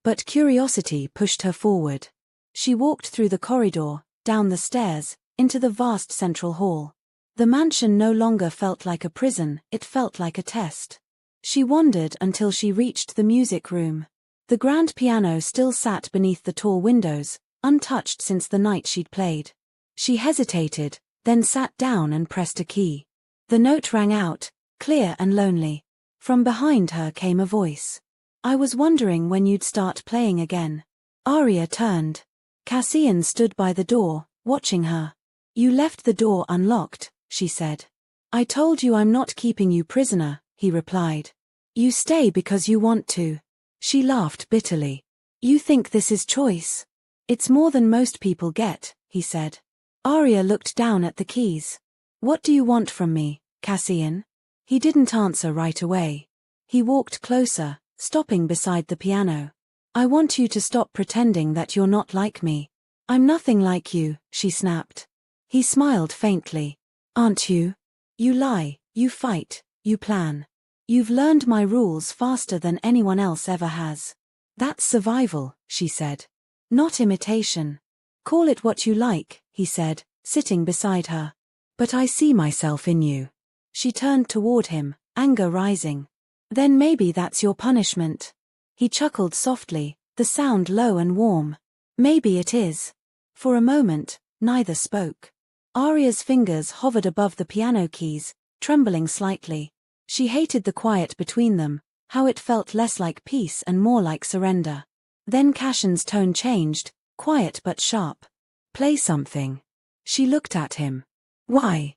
But curiosity pushed her forward. She walked through the corridor, down the stairs, into the vast central hall. The mansion no longer felt like a prison, it felt like a test. She wandered until she reached the music room. The grand piano still sat beneath the tall windows, untouched since the night she'd played. She hesitated, then sat down and pressed a key. The note rang out, clear and lonely. From behind her came a voice. "I was wondering when you'd start playing again." Arya turned. Cassian stood by the door, watching her. "You left the door unlocked," she said. "I told you I'm not keeping you prisoner," he replied. "You stay because you want to." She laughed bitterly. "You think this is choice? It's more than most people get," he said. Arya looked down at the keys. "What do you want from me, Cassian?" He didn't answer right away. He walked closer, stopping beside the piano. "I want you to stop pretending that you're not like me." "I'm nothing like you," she snapped. He smiled faintly. "Aren't you? You lie, you fight, you plan. You've learned my rules faster than anyone else ever has." "That's survival," she said. "Not imitation." "Call it what you like," he said, sitting beside her. "But I see myself in you." She turned toward him, anger rising. "Then maybe that's your punishment." He chuckled softly, the sound low and warm. "Maybe it is." For a moment, neither spoke. Arya's fingers hovered above the piano keys, trembling slightly. She hated the quiet between them, how it felt less like peace and more like surrender. Then Cassian's tone changed, quiet but sharp. "Play something." She looked at him. "Why?"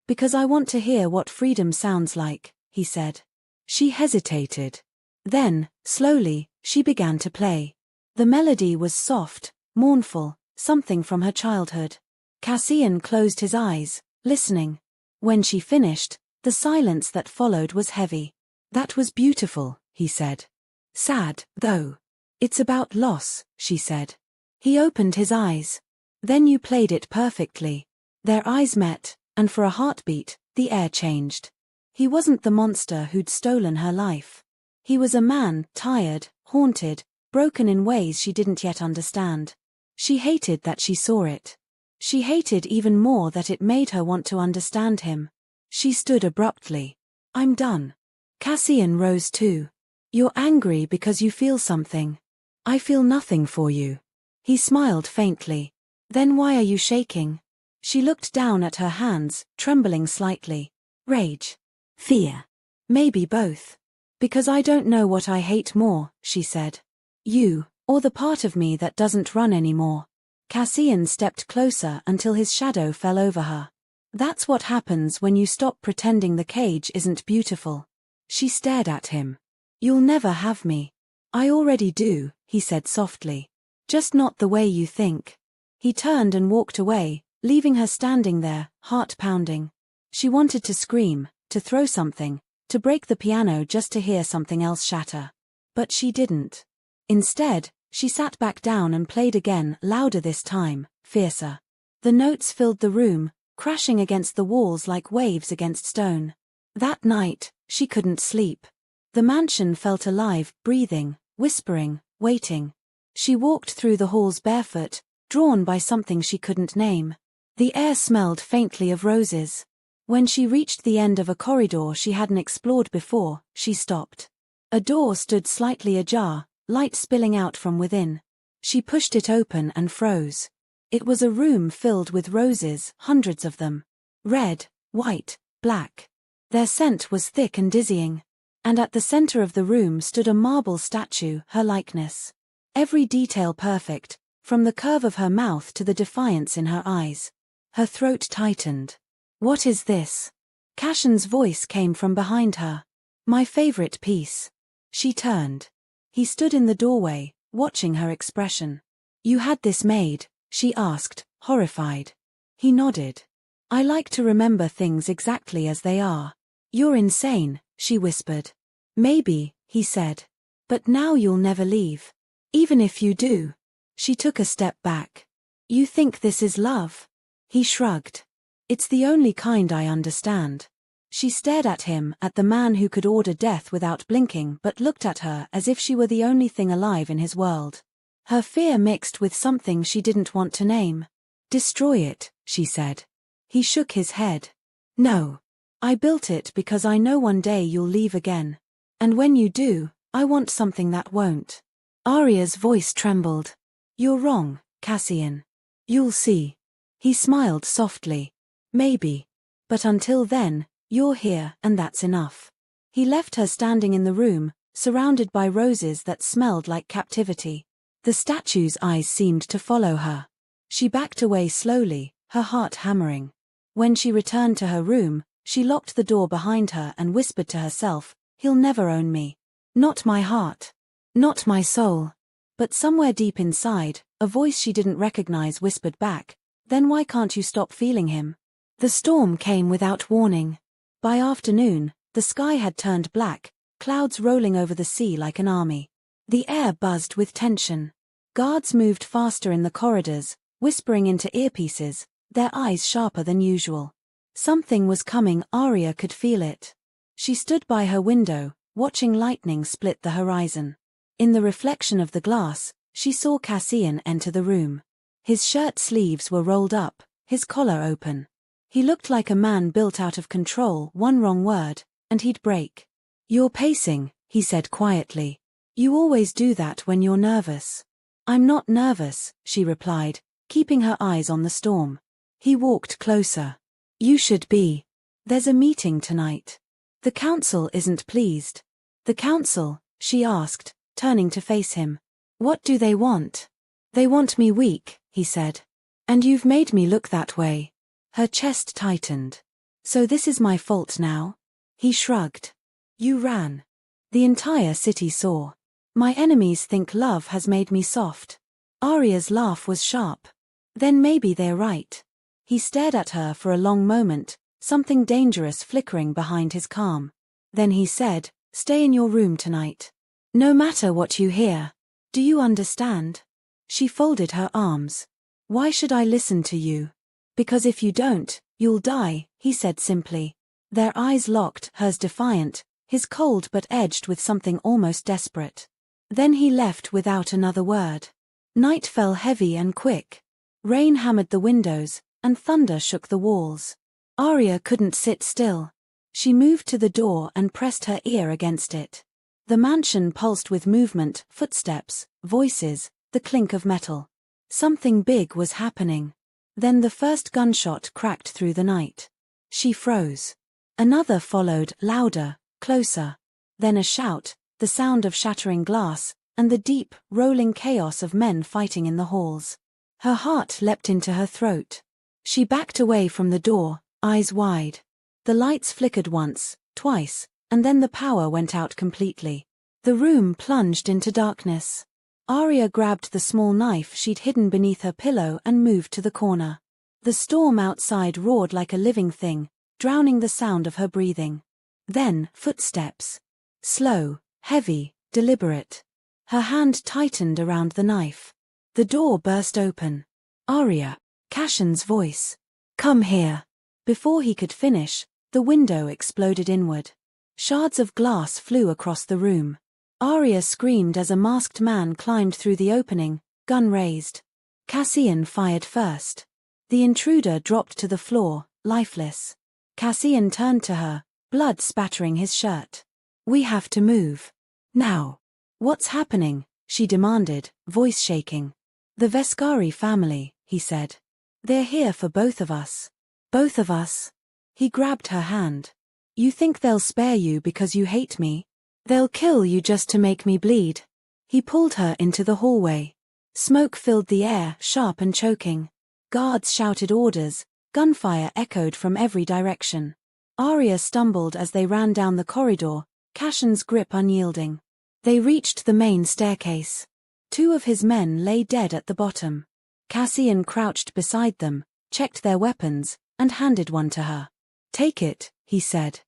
"Because I want to hear what freedom sounds like," he said. She hesitated. Then, slowly, she began to play. The melody was soft, mournful, something from her childhood. Cassian closed his eyes, listening. When she finished, the silence that followed was heavy. "That was beautiful," he said. "Sad, though." "It's about loss," she said. He opened his eyes. "Then you played it perfectly." Their eyes met, and for a heartbeat, the air changed. He wasn't the monster who'd stolen her life. He was a man, tired, haunted, broken in ways she didn't yet understand. She hated that she saw it. She hated even more that it made her want to understand him. She stood abruptly. "I'm done." Cassian rose too. "You're angry because you feel something. I feel nothing for you." He smiled faintly. "Then why are you shaking?" She looked down at her hands, trembling slightly. "Rage. Fear. Maybe both. Because I don't know what I hate more," she said. "You, or the part of me that doesn't run anymore." Cassian stepped closer until his shadow fell over her. "That's what happens when you stop pretending the cage isn't beautiful." She stared at him. "You'll never have me." "I already do," he said softly. "Just not the way you think." He turned and walked away, leaving her standing there, heart pounding. She wanted to scream, to throw something, to break the piano just to hear something else shatter. But she didn't. Instead, she sat back down and played again, louder this time, fiercer. The notes filled the room, crashing against the walls like waves against stone. That night, she couldn't sleep. The mansion felt alive, breathing, whispering, waiting. She walked through the halls barefoot, drawn by something she couldn't name. The air smelled faintly of roses. When she reached the end of a corridor she hadn't explored before, she stopped. A door stood slightly ajar, light spilling out from within. She pushed it open and froze. It was a room filled with roses, hundreds of them. Red, white, black. Their scent was thick and dizzying. And at the center of the room stood a marble statue, her likeness. Every detail perfect, from the curve of her mouth to the defiance in her eyes. Her throat tightened. "What is this?" Cassian's voice came from behind her. "My favorite piece." She turned. He stood in the doorway, watching her expression. "You had this made?" she asked, horrified. He nodded. "I like to remember things exactly as they are." "You're insane," she whispered. Maybe, he said. But now you'll never leave. Even if you do. She took a step back. You think this is love? He shrugged. It's the only kind I understand. She stared at him, at the man who could order death without blinking, but looked at her as if she were the only thing alive in his world. Her fear mixed with something she didn't want to name. Destroy it, she said. He shook his head. No. I built it because I know one day you'll leave again. And when you do, I want something that won't. Arya's voice trembled. You're wrong, Cassian. You'll see. He smiled softly. Maybe. But until then, you're here, and that's enough. He left her standing in the room, surrounded by roses that smelled like captivity. The statue's eyes seemed to follow her. She backed away slowly, her heart hammering. When she returned to her room, she locked the door behind her and whispered to herself, he'll never own me. Not my heart. Not my soul. But somewhere deep inside, a voice she didn't recognize whispered back, then why can't you stop feeling him? The storm came without warning. By afternoon, the sky had turned black, clouds rolling over the sea like an army. The air buzzed with tension. Guards moved faster in the corridors, whispering into earpieces, their eyes sharper than usual. Something was coming, Arya could feel it. She stood by her window, watching lightning split the horizon. In the reflection of the glass, she saw Cassian enter the room. His shirt sleeves were rolled up, his collar open. He looked like a man built out of control, one wrong word, and he'd break. You're pacing, he said quietly. You always do that when you're nervous. I'm not nervous, she replied, keeping her eyes on the storm. He walked closer. You should be. There's a meeting tonight. The council isn't pleased. The council? She asked, turning to face him. What do they want? They want me weak, he said. And you've made me look that way. Her chest tightened. So this is my fault now? He shrugged. You ran. The entire city saw. My enemies think love has made me soft. Arya's laugh was sharp. Then maybe they're right. He stared at her for a long moment, something dangerous flickering behind his calm. Then he said, stay in your room tonight. No matter what you hear. Do you understand? She folded her arms. Why should I listen to you? Because if you don't, you'll die, he said simply. Their eyes locked, hers defiant, his cold but edged with something almost desperate. Then he left without another word. Night fell heavy and quick. Rain hammered the windows, and thunder shook the walls. Arya couldn't sit still. She moved to the door and pressed her ear against it. The mansion pulsed with movement, footsteps, voices, the clink of metal. Something big was happening. Then the first gunshot cracked through the night. She froze. Another followed, louder, closer. Then a shout, the sound of shattering glass, and the deep, rolling chaos of men fighting in the halls. Her heart leapt into her throat. She backed away from the door, eyes wide. The lights flickered once, twice, and then the power went out completely. The room plunged into darkness. Arya grabbed the small knife she'd hidden beneath her pillow and moved to the corner. The storm outside roared like a living thing, drowning the sound of her breathing. Then, footsteps. Slow, heavy, deliberate. Her hand tightened around the knife. The door burst open. Arya. Cassian's voice. Come here. Before he could finish, the window exploded inward. Shards of glass flew across the room. Arya screamed as a masked man climbed through the opening, gun raised. Cassian fired first. The intruder dropped to the floor, lifeless. Cassian turned to her, blood spattering his shirt. We have to move. Now. What's happening? She demanded, voice shaking. The Veskari family, he said. They're here for both of us. Both of us. He grabbed her hand. You think they'll spare you because you hate me? They'll kill you just to make me bleed. He pulled her into the hallway. Smoke filled the air, sharp and choking. Guards shouted orders, gunfire echoed from every direction. Arya stumbled as they ran down the corridor, Cassian's grip unyielding. They reached the main staircase. 2 of his men lay dead at the bottom. Cassian crouched beside them, checked their weapons, and handed one to her. Take it, he said.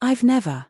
I've never.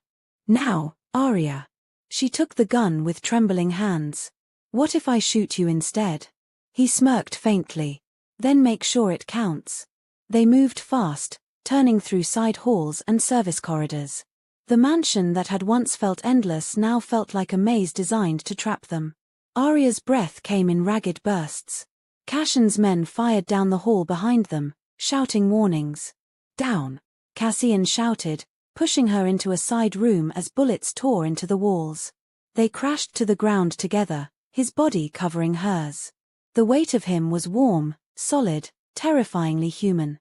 Now, Arya. She took the gun with trembling hands. What if I shoot you instead? He smirked faintly. Then make sure it counts. They moved fast, turning through side halls and service corridors. The mansion that had once felt endless now felt like a maze designed to trap them. Arya's breath came in ragged bursts. Cassion's men fired down the hall behind them, shouting warnings. Down! Cassian shouted, pushing her into a side room as bullets tore into the walls. They crashed to the ground together, his body covering hers. The weight of him was warm, solid, terrifyingly human.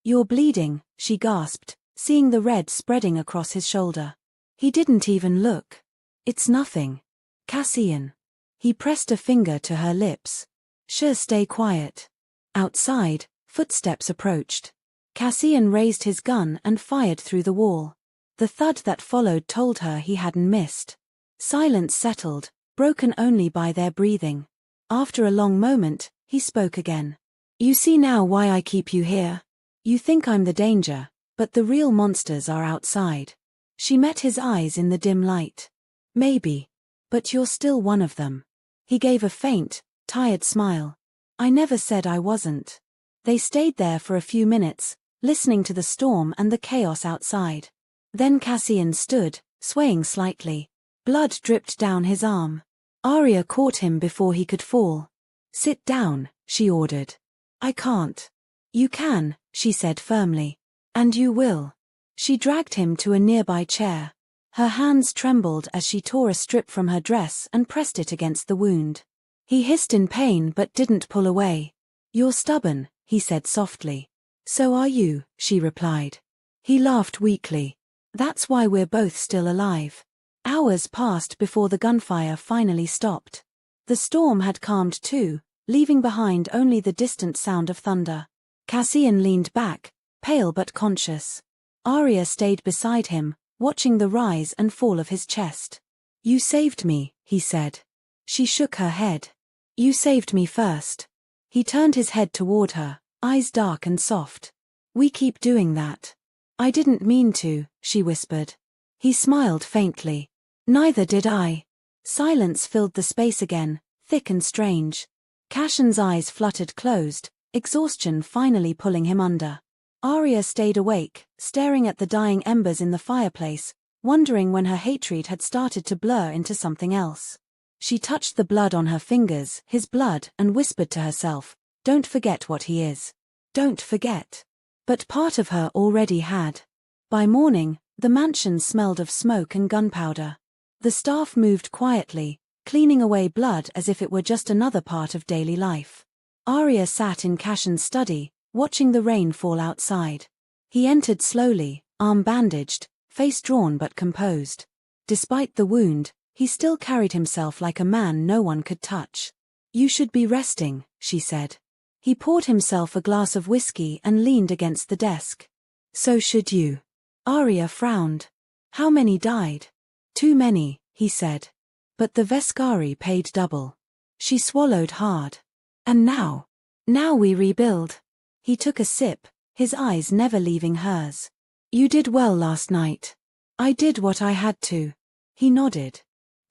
You're bleeding, she gasped, seeing the red spreading across his shoulder. He didn't even look. It's nothing. Cassian. He pressed a finger to her lips. Stay quiet. Outside, footsteps approached. Cassian raised his gun and fired through the wall. The thud that followed told her he hadn't missed. Silence settled, broken only by their breathing. After a long moment, he spoke again. You see now why I keep you here? You think I'm the danger, but the real monsters are outside. She met his eyes in the dim light. Maybe. But you're still one of them. He gave a faint, tired smile. I never said I wasn't. They stayed there for a few minutes, listening to the storm and the chaos outside. Then Cassian stood, swaying slightly. Blood dripped down his arm. Arya caught him before he could fall. Sit down, she ordered. I can't. You can, she said firmly. And you will. She dragged him to a nearby chair. Her hands trembled as she tore a strip from her dress and pressed it against the wound. He hissed in pain but didn't pull away. You're stubborn, he said softly. So are you, she replied. He laughed weakly. That's why we're both still alive. Hours passed before the gunfire finally stopped. The storm had calmed too, leaving behind only the distant sound of thunder. Cassian leaned back, pale but conscious. Arya stayed beside him, watching the rise and fall of his chest. You saved me, he said. She shook her head. You saved me first. He turned his head toward her, eyes dark and soft. We keep doing that. I didn't mean to, she whispered. He smiled faintly. Neither did I. Silence filled the space again, thick and strange. Cassion's eyes fluttered closed, exhaustion finally pulling him under. Arya stayed awake, staring at the dying embers in the fireplace, wondering when her hatred had started to blur into something else. She touched the blood on her fingers, his blood, and whispered to herself, don't forget what he is. Don't forget. But part of her already had. By morning, the mansion smelled of smoke and gunpowder. The staff moved quietly, cleaning away blood as if it were just another part of daily life. Arya sat in Cassion's study, watching the rain fall outside. He entered slowly, arm bandaged, face drawn but composed. Despite the wound, he still carried himself like a man no one could touch. You should be resting, she said. He poured himself a glass of whiskey and leaned against the desk. So should you. Arya frowned. How many died? Too many, he said. But the Veskari paid double. She swallowed hard. And now we rebuild. He took a sip, his eyes never leaving hers. You did well last night. I did what I had to. He nodded.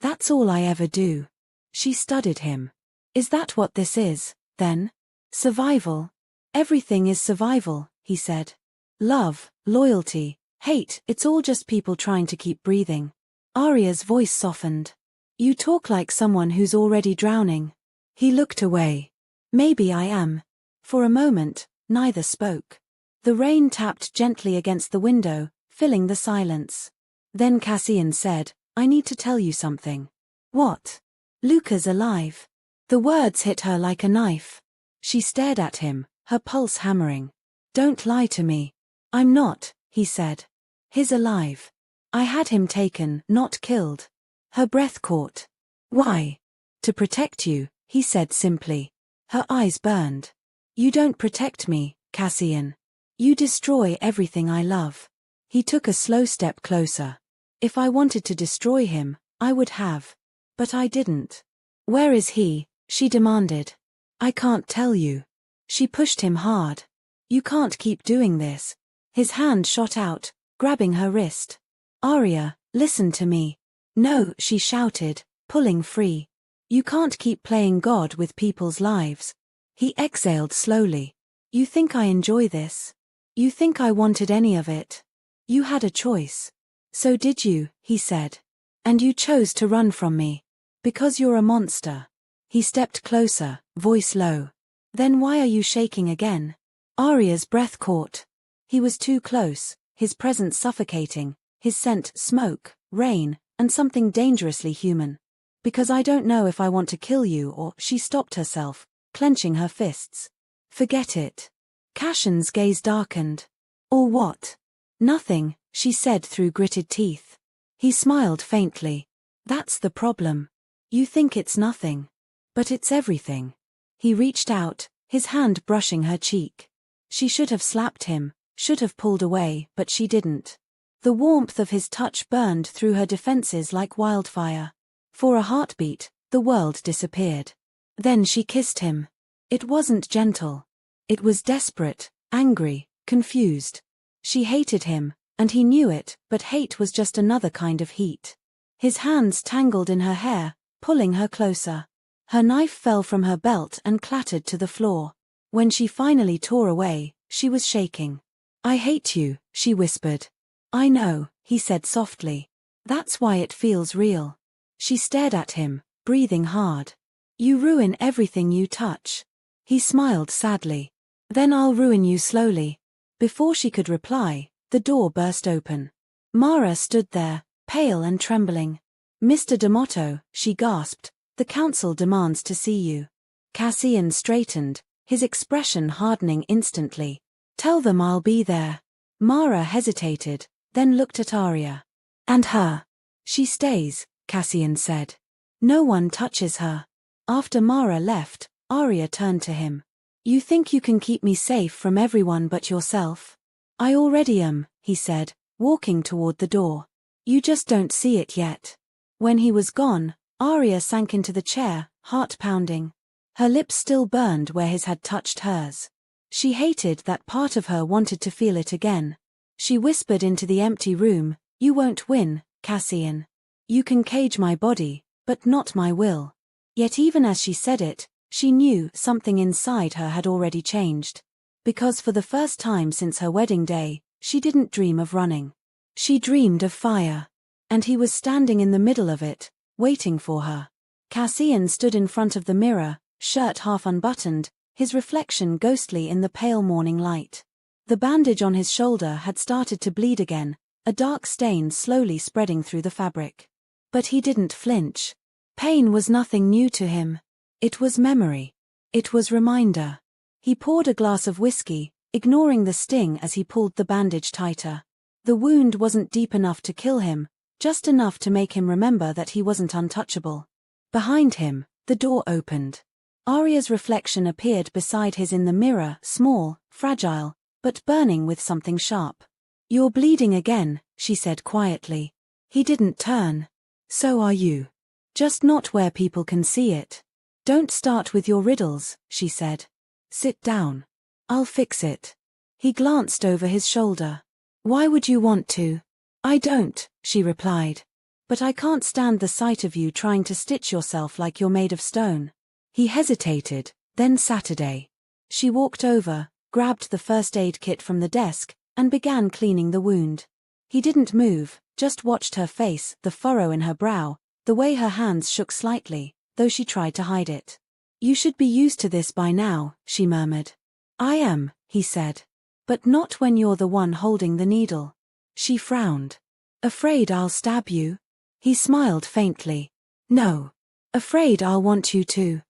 That's all I ever do. She studied him. Is that what this is, then? Survival. Everything is survival, he said. Love, loyalty, hate, it's all just people trying to keep breathing. Arya's voice softened. You talk like someone who's already drowning. He looked away. Maybe I am. For a moment, neither spoke. The rain tapped gently against the window, filling the silence. Then Cassian said, I need to tell you something. What? Luca's alive. The words hit her like a knife. She stared at him, her pulse hammering. Don't lie to me. I'm not, he said. He's alive. I had him taken, not killed. Her breath caught. Why? To protect you, he said simply. Her eyes burned. You don't protect me, Cassian. You destroy everything I love. He took a slow step closer. If I wanted to destroy him, I would have. But I didn't. Where is he? She demanded. I can't tell you. She pushed him hard. You can't keep doing this. His hand shot out, grabbing her wrist. Arya, listen to me. No, she shouted, pulling free. You can't keep playing God with people's lives. He exhaled slowly. You think I enjoy this? You think I wanted any of it? You had a choice. So did you, he said. And you chose to run from me. Because you're a monster. He stepped closer, voice low. Then why are you shaking again? Arya's breath caught. He was too close, his presence suffocating, his scent smoke, rain, and something dangerously human. Because I don't know if I want to kill you or… She stopped herself, clenching her fists. Forget it. Cassion's gaze darkened. Or what? Nothing, she said through gritted teeth. He smiled faintly. That's the problem. You think it's nothing. But it's everything. He reached out, his hand brushing her cheek. She should have slapped him, should have pulled away, but she didn't. The warmth of his touch burned through her defenses like wildfire. For a heartbeat, the world disappeared. Then she kissed him. It wasn't gentle. It was desperate, angry, confused. She hated him, and he knew it, but hate was just another kind of heat. His hands tangled in her hair, pulling her closer. Her knife fell from her belt and clattered to the floor. When she finally tore away, she was shaking. I hate you, she whispered. I know, he said softly. That's why it feels real. She stared at him, breathing hard. You ruin everything you touch. He smiled sadly. Then I'll ruin you slowly. Before she could reply, the door burst open. Mara stood there, pale and trembling. Mr. D'Amato, she gasped, the council demands to see you. Cassian straightened, his expression hardening instantly. Tell them I'll be there. Mara hesitated, then looked at Arya. And her. She stays, Cassian said. No one touches her. After Mara left, Arya turned to him. You think you can keep me safe from everyone but yourself? I already am, he said, walking toward the door. You just don't see it yet. When he was gone, Arya sank into the chair, heart pounding. Her lips still burned where his had touched hers. She hated that part of her wanted to feel it again. She whispered into the empty room, You won't win, Cassian. You can cage my body, but not my will. Yet even as she said it, she knew something inside her had already changed. Because for the first time since her wedding day, she didn't dream of running. She dreamed of fire. And he was standing in the middle of it, waiting for her. Cassian stood in front of the mirror, shirt half unbuttoned, his reflection ghostly in the pale morning light. The bandage on his shoulder had started to bleed again, a dark stain slowly spreading through the fabric. But he didn't flinch. Pain was nothing new to him. It was memory. It was reminder. He poured a glass of whiskey, ignoring the sting as he pulled the bandage tighter. The wound wasn't deep enough to kill him, just enough to make him remember that he wasn't untouchable. Behind him, the door opened. Arya's reflection appeared beside his in the mirror, small, fragile, but burning with something sharp. You're bleeding again, she said quietly. He didn't turn. So are you. Just not where people can see it. Don't start with your riddles, she said. Sit down. I'll fix it. He glanced over his shoulder. Why would you want to? I don't, she replied. But I can't stand the sight of you trying to stitch yourself like you're made of stone. He hesitated, then Saturday. She walked over, grabbed the first aid kit from the desk, and began cleaning the wound. He didn't move, just watched her face, the furrow in her brow, the way her hands shook slightly, though she tried to hide it. You should be used to this by now, she murmured. I am, he said. But not when you're the one holding the needle. She frowned. Afraid I'll stab you? He smiled faintly. No. Afraid I'll want you to.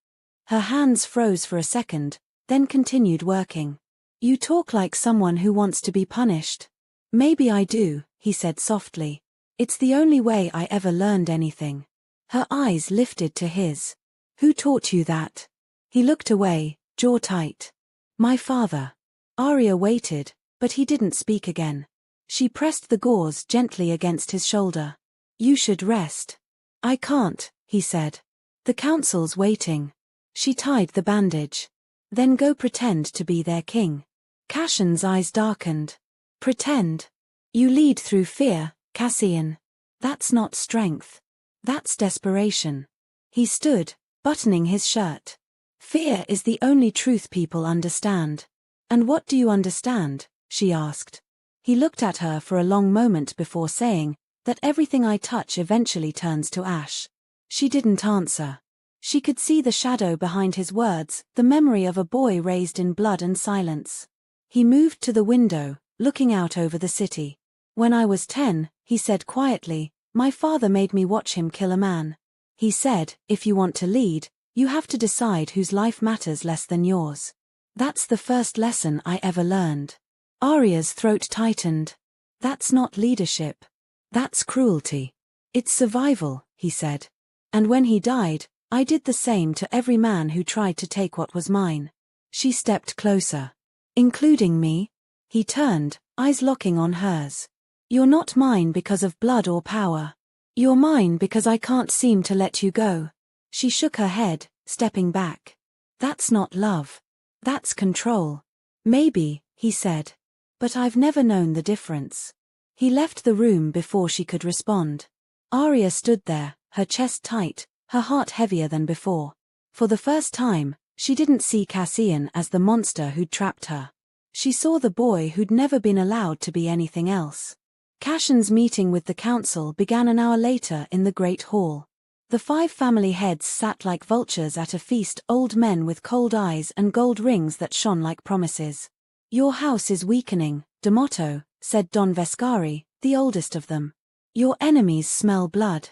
Her hands froze for a second, then continued working. You talk like someone who wants to be punished. Maybe I do, he said softly. It's the only way I ever learned anything. Her eyes lifted to his. Who taught you that? He looked away, jaw tight. My father. Arya waited, but he didn't speak again. She pressed the gauze gently against his shoulder. You should rest. I can't, he said. The council's waiting. She tied the bandage. Then go pretend to be their king. Cassian's eyes darkened. Pretend. You lead through fear, Cassian. That's not strength. That's desperation. He stood, buttoning his shirt. Fear is the only truth people understand. And what do you understand? She asked. He looked at her for a long moment before saying, that everything I touch eventually turns to ash. She didn't answer. She could see the shadow behind his words, the memory of a boy raised in blood and silence. He moved to the window, looking out over the city. When I was 10, he said quietly, my father made me watch him kill a man. He said, if you want to lead, you have to decide whose life matters less than yours. That's the first lesson I ever learned. Arya's throat tightened. That's not leadership. That's cruelty. It's survival, he said. And when he died, I did the same to every man who tried to take what was mine. She stepped closer. Including me? He turned, eyes locking on hers. You're not mine because of blood or power. You're mine because I can't seem to let you go. She shook her head, stepping back. That's not love. That's control. Maybe, he said. But I've never known the difference. He left the room before she could respond. Arya stood there, her chest tight, her heart heavier than before. For the first time, she didn't see Cassian as the monster who'd trapped her. She saw the boy who'd never been allowed to be anything else. Cassian's meeting with the council began an hour later in the Great Hall. The 5 family heads sat like vultures at a feast, old men with cold eyes and gold rings that shone like promises. Your house is weakening, D'Amato, said Don Vescari, the oldest of them. Your enemies smell blood.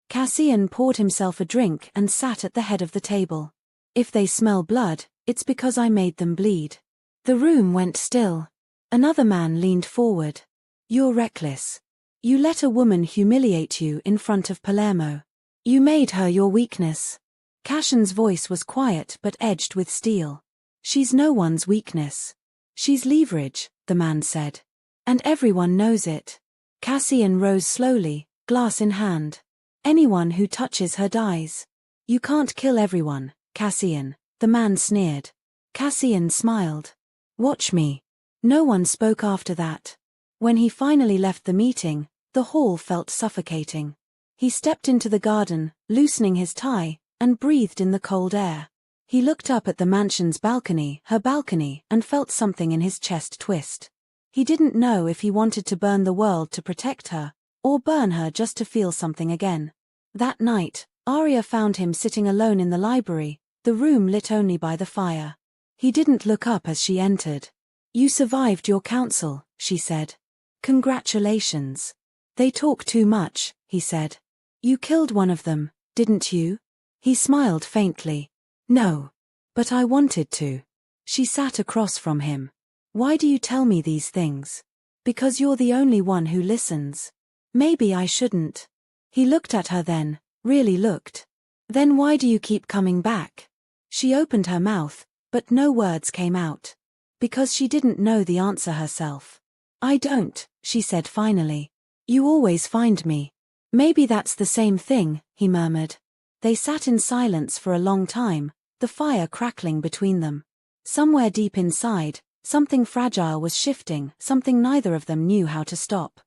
Cassian poured himself a drink and sat at the head of the table. If they smell blood, it's because I made them bleed. The room went still. Another man leaned forward. You're reckless. You let a woman humiliate you in front of Palermo. You made her your weakness. Cassian's voice was quiet but edged with steel. She's no one's weakness. She's leverage, the man said. And everyone knows it. Cassian rose slowly, glass in hand. Anyone who touches her dies. You can't kill everyone, Cassian, the man sneered. Cassian smiled. Watch me. No one spoke after that. When he finally left the meeting, the hall felt suffocating. He stepped into the garden, loosening his tie, and breathed in the cold air. He looked up at the mansion's balcony, her balcony, and felt something in his chest twist. He didn't know if he wanted to burn the world to protect her, or burn her just to feel something again. That night, Arya found him sitting alone in the library, the room lit only by the fire. He didn't look up as she entered. You survived your council, she said. Congratulations. They talk too much, he said. You killed one of them, didn't you? He smiled faintly. No. But I wanted to. She sat across from him. Why do you tell me these things? Because you're the only one who listens. Maybe I shouldn't. He looked at her then, really looked. Then why do you keep coming back? She opened her mouth, but no words came out. Because she didn't know the answer herself. I don't, she said finally. You always find me. Maybe that's the same thing, he murmured. They sat in silence for a long time, the fire crackling between them. Somewhere deep inside, something fragile was shifting, something neither of them knew how to stop.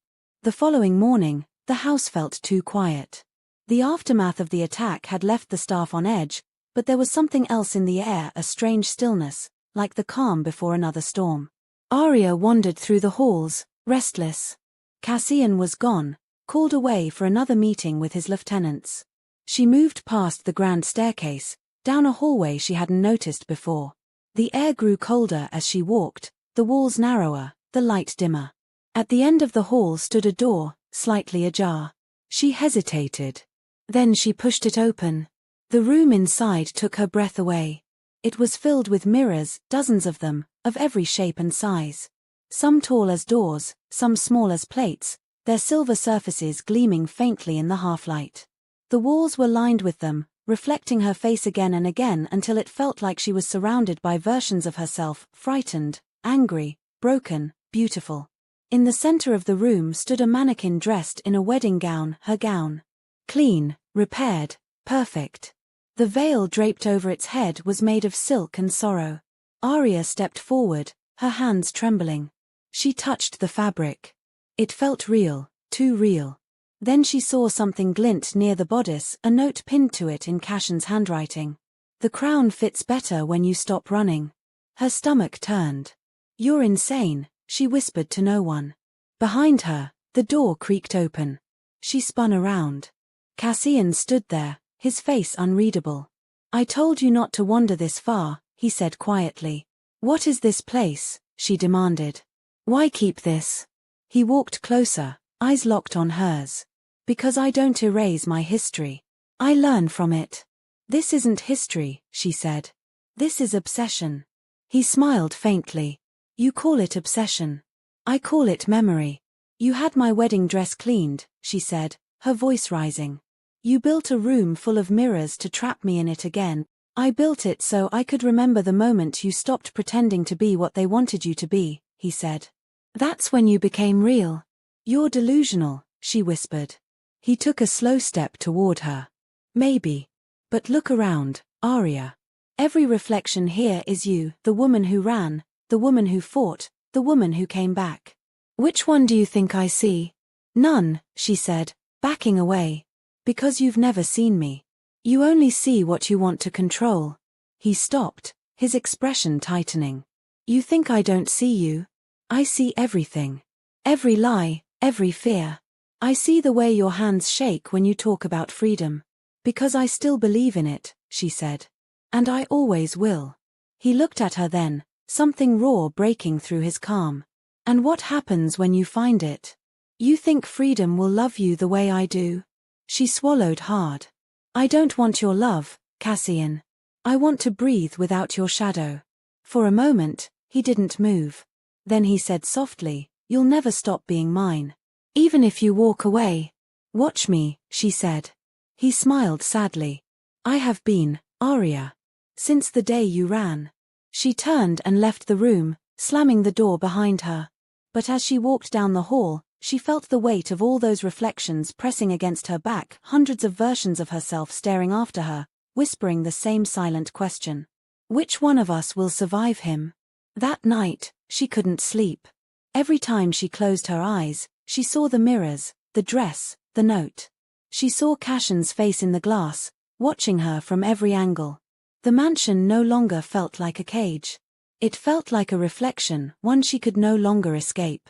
The following morning, the house felt too quiet. The aftermath of the attack had left the staff on edge, but there was something else in the air, a strange stillness, like the calm before another storm. Arya wandered through the halls, restless. Cassian was gone, called away for another meeting with his lieutenants. She moved past the grand staircase, down a hallway she hadn't noticed before. The air grew colder as she walked, the walls narrower, the light dimmer. At the end of the hall stood a door, slightly ajar. She hesitated. Then she pushed it open. The room inside took her breath away. It was filled with mirrors, dozens of them, of every shape and size. Some tall as doors, some small as plates, their silver surfaces gleaming faintly in the half-light. The walls were lined with them, reflecting her face again and again until it felt like she was surrounded by versions of herself, frightened, angry, broken, beautiful. In the center of the room stood a mannequin dressed in a wedding gown, her gown. Clean, repaired, perfect. The veil draped over its head was made of silk and sorrow. Arya stepped forward, her hands trembling. She touched the fabric. It felt real, too real. Then she saw something glint near the bodice, a note pinned to it in Cashin's handwriting. "The crown fits better when you stop running." Her stomach turned. "You're insane," she whispered to no one. Behind her, the door creaked open. She spun around. Cassian stood there, his face unreadable. "I told you not to wander this far," he said quietly. "What is this place?" she demanded. "Why keep this?" He walked closer, eyes locked on hers. "Because I don't erase my history. I learn from it." "This isn't history," she said. "This is obsession." He smiled faintly. "You call it obsession. I call it memory." "You had my wedding dress cleaned," she said, her voice rising. "You built a room full of mirrors to trap me in it again. I built it so I could remember the moment you stopped pretending to be what they wanted you to be," he said. "That's when you became real." "You're delusional," she whispered. He took a slow step toward her. "Maybe. But look around, Arya. Every reflection here is you, the woman who ran, the woman who fought, the woman who came back. Which one do you think I see?" "None," she said, backing away. "Because you've never seen me. You only see what you want to control." He stopped, his expression tightening. "You think I don't see you? I see everything. Every lie, every fear. I see the way your hands shake when you talk about freedom. Because I still believe in it," she said. "And I always will." He looked at her then, something raw breaking through his calm. "And what happens when you find it? You think freedom will love you the way I do?" She swallowed hard. "I don't want your love, Cassian. I want to breathe without your shadow." For a moment, he didn't move. Then he said softly, "You'll never stop being mine. Even if you walk away." "Watch me," she said. He smiled sadly. "I have been, Arya. Since the day you ran." She turned and left the room, slamming the door behind her. But as she walked down the hall, she felt the weight of all those reflections pressing against her back, hundreds of versions of herself staring after her, whispering the same silent question. Which one of us will survive him? That night, she couldn't sleep. Every time she closed her eyes, she saw the mirrors, the dress, the note. She saw Cashin's face in the glass, watching her from every angle. The mansion no longer felt like a cage. It felt like a reflection, one she could no longer escape.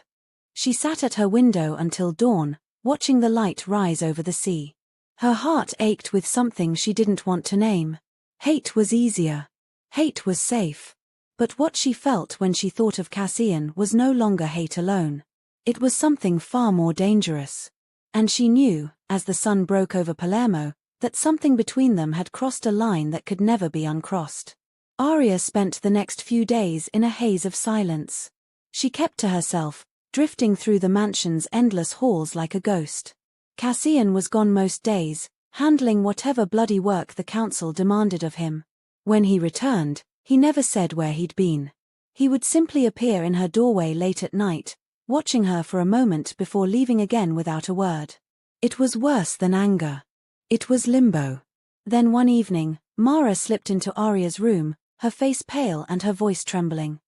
She sat at her window until dawn, watching the light rise over the sea. Her heart ached with something she didn't want to name. Hate was easier. Hate was safe. But what she felt when she thought of Cassian was no longer hate alone. It was something far more dangerous. And she knew, as the sun broke over Palermo, that something between them had crossed a line that could never be uncrossed. Arya spent the next few days in a haze of silence. She kept to herself, drifting through the mansion's endless halls like a ghost. Cassian was gone most days, handling whatever bloody work the council demanded of him. When he returned, he never said where he'd been. He would simply appear in her doorway late at night, watching her for a moment before leaving again without a word. It was worse than anger. It was limbo. Then one evening, Mara slipped into Arya's room, her face pale and her voice trembling.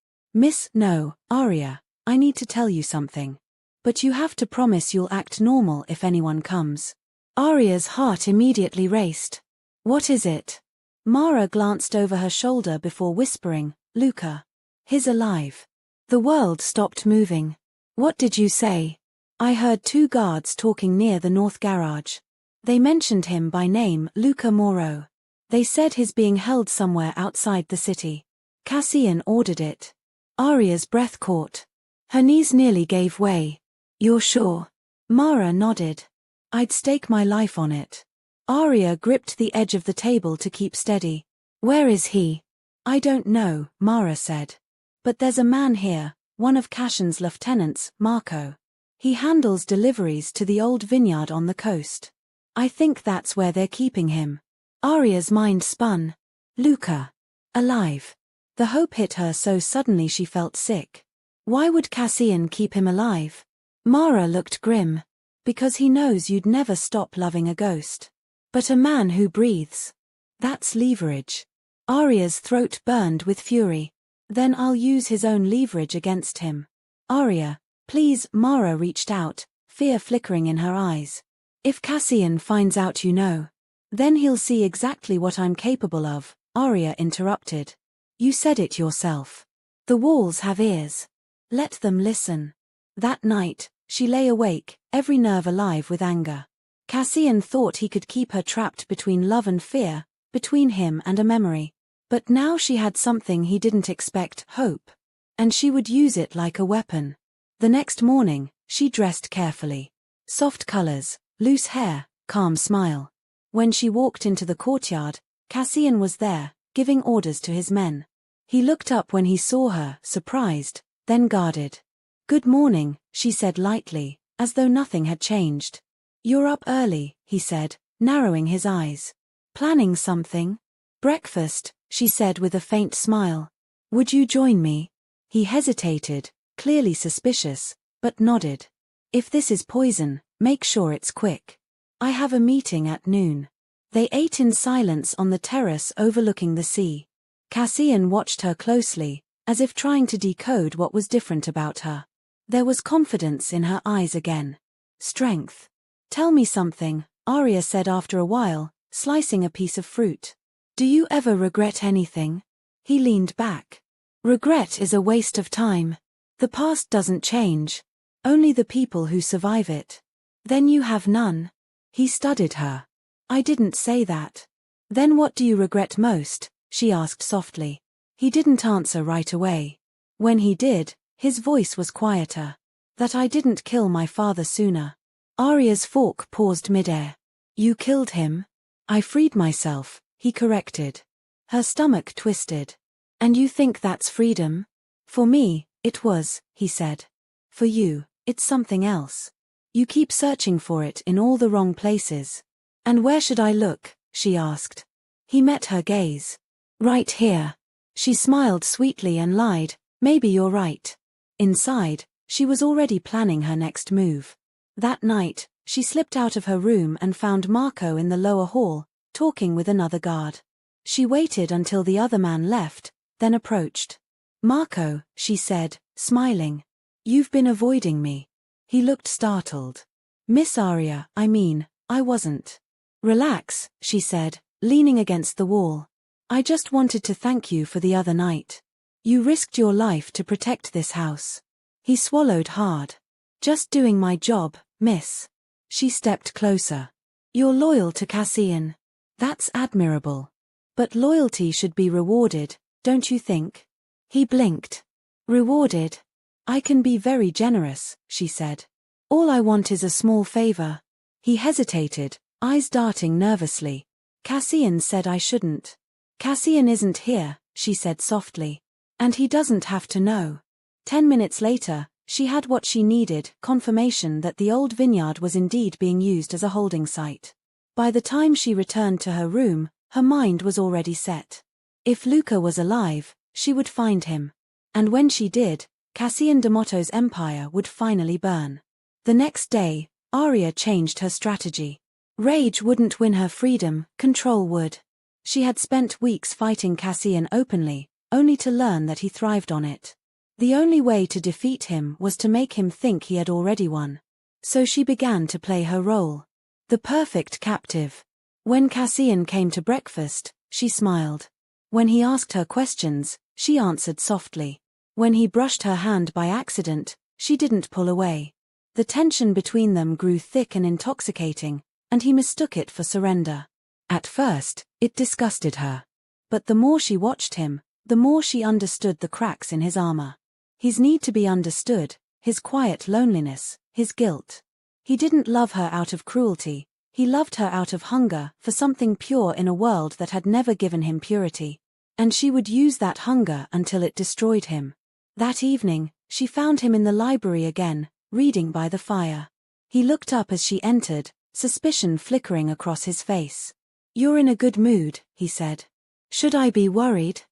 No, Arya, I need to tell you something. But you have to promise you'll act normal if anyone comes." Arya's heart immediately raced. "What is it?" Mara glanced over her shoulder before whispering, "Luca. He's alive." The world stopped moving. "What did you say?" "I heard 2 guards talking near the north garage. They mentioned him by name, Luca Moreau. They said he's being held somewhere outside the city. Cassian ordered it." Arya's breath caught. Her knees nearly gave way. "You're sure?" Mara nodded. "I'd stake my life on it." Arya gripped the edge of the table to keep steady. "Where is he?" "I don't know," Mara said. "But there's a man here, one of Cashin's lieutenants, Marco. He handles deliveries to the old vineyard on the coast. I think that's where they're keeping him." Arya's mind spun. Luca. Alive. The hope hit her so suddenly she felt sick. Why would Cassian keep him alive? Mara looked grim. "Because he knows you'd never stop loving a ghost. But a man who breathes. That's leverage." Arya's throat burned with fury. "Then I'll use his own leverage against him." "Arya, please." Mara reached out, fear flickering in her eyes. If Cassian finds out you know, then he'll see exactly what I'm capable of, Arya interrupted. You said it yourself. The walls have ears. Let them listen. That night, she lay awake, every nerve alive with anger. Cassian thought he could keep her trapped between love and fear, between him and a memory. But now she had something he didn't expect, hope. And she would use it like a weapon. The next morning, she dressed carefully. Soft colors, loose hair, calm smile. When she walked into the courtyard, Cassian was there, giving orders to his men. He looked up when he saw her, surprised, then guarded. Good morning, she said lightly, as though nothing had changed. You're up early, he said, narrowing his eyes. Planning something? Breakfast, she said with a faint smile. Would you join me? He hesitated, clearly suspicious, but nodded. If this is poison, make sure it's quick. I have a meeting at noon. They ate in silence on the terrace overlooking the sea. Cassian watched her closely, as if trying to decode what was different about her. There was confidence in her eyes again. Strength. Tell me something, Arya said after a while, slicing a piece of fruit. Do you ever regret anything? He leaned back. Regret is a waste of time. The past doesn't change. Only the people who survive it. Then you have none. He studied her. I didn't say that. Then what do you regret most? She asked softly. He didn't answer right away. When he did, his voice was quieter. That I didn't kill my father sooner. Arya's fork paused midair. You killed him? I freed myself, he corrected. Her stomach twisted. And you think that's freedom? For me, it was, he said. For you, it's something else. You keep searching for it in all the wrong places. And where should I look? She asked. He met her gaze. Right here. She smiled sweetly and lied, maybe you're right. Inside, she was already planning her next move. That night, she slipped out of her room and found Marco in the lower hall, talking with another guard. She waited until the other man left, then approached. Marco, she said, smiling. You've been avoiding me. He looked startled. Miss Arya, I wasn't. Relax, she said, leaning against the wall. I just wanted to thank you for the other night. You risked your life to protect this house. He swallowed hard. Just doing my job, miss. She stepped closer. You're loyal to Cassian. That's admirable. But loyalty should be rewarded, don't you think? He blinked. Rewarded? I can be very generous, she said. All I want is a small favor. He hesitated, eyes darting nervously. Cassian said I shouldn't. Cassian isn't here, she said softly. And he doesn't have to know. 10 minutes later, she had what she needed, confirmation that the old vineyard was indeed being used as a holding site. By the time she returned to her room, her mind was already set. If Luca was alive, she would find him. And when she did, Cassian D'Amato's empire would finally burn. The next day, Arya changed her strategy. Rage wouldn't win her freedom, control would. She had spent weeks fighting Cassian openly, only to learn that he thrived on it. The only way to defeat him was to make him think he had already won. So she began to play her role. The perfect captive. When Cassian came to breakfast, she smiled. When he asked her questions, she answered softly. When he brushed her hand by accident, she didn't pull away. The tension between them grew thick and intoxicating, and he mistook it for surrender. At first, it disgusted her. But the more she watched him, the more she understood the cracks in his armor. His need to be understood, his quiet loneliness, his guilt. He didn't love her out of cruelty, he loved her out of hunger for something pure in a world that had never given him purity. And she would use that hunger until it destroyed him. That evening, she found him in the library again, reading by the fire. He looked up as she entered, suspicion flickering across his face. You're in a good mood, he said. Should I be worried?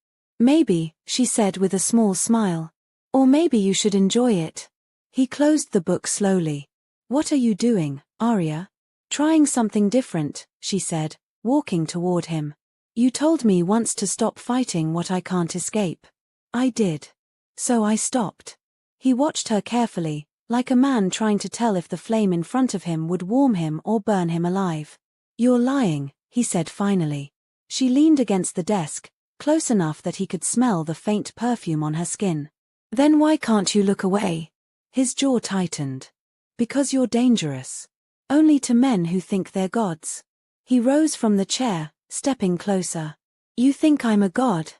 Maybe, she said with a small smile. Or maybe you should enjoy it. He closed the book slowly. What are you doing, Arya? Trying something different, she said, walking toward him. You told me once to stop fighting what I can't escape. I did. So I stopped. He watched her carefully, like a man trying to tell if the flame in front of him would warm him or burn him alive. "You're lying," he said finally. She leaned against the desk, close enough that he could smell the faint perfume on her skin. "Then why can't you look away?" His jaw tightened. "Because you're dangerous. Only to men who think they're gods." He rose from the chair, stepping closer. "You think I'm a god?"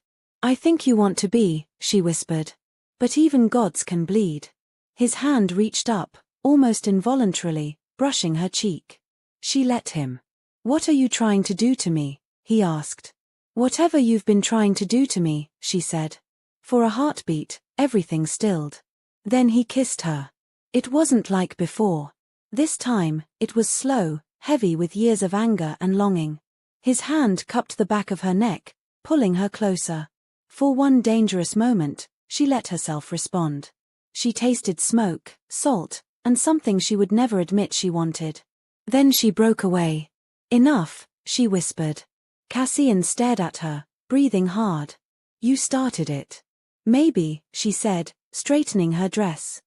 "I think you want to be," she whispered. "But even gods can bleed." His hand reached up, almost involuntarily, brushing her cheek. She let him. "What are you trying to do to me?" he asked. "Whatever you've been trying to do to me," she said. For a heartbeat, everything stilled. Then he kissed her. It wasn't like before. This time, it was slow, heavy with years of anger and longing. His hand cupped the back of her neck, pulling her closer. For one dangerous moment, she let herself respond. She tasted smoke, salt, and something she would never admit she wanted. Then she broke away. "Enough," she whispered. Cassian stared at her, breathing hard. "You started it." "Maybe," she said, straightening her dress.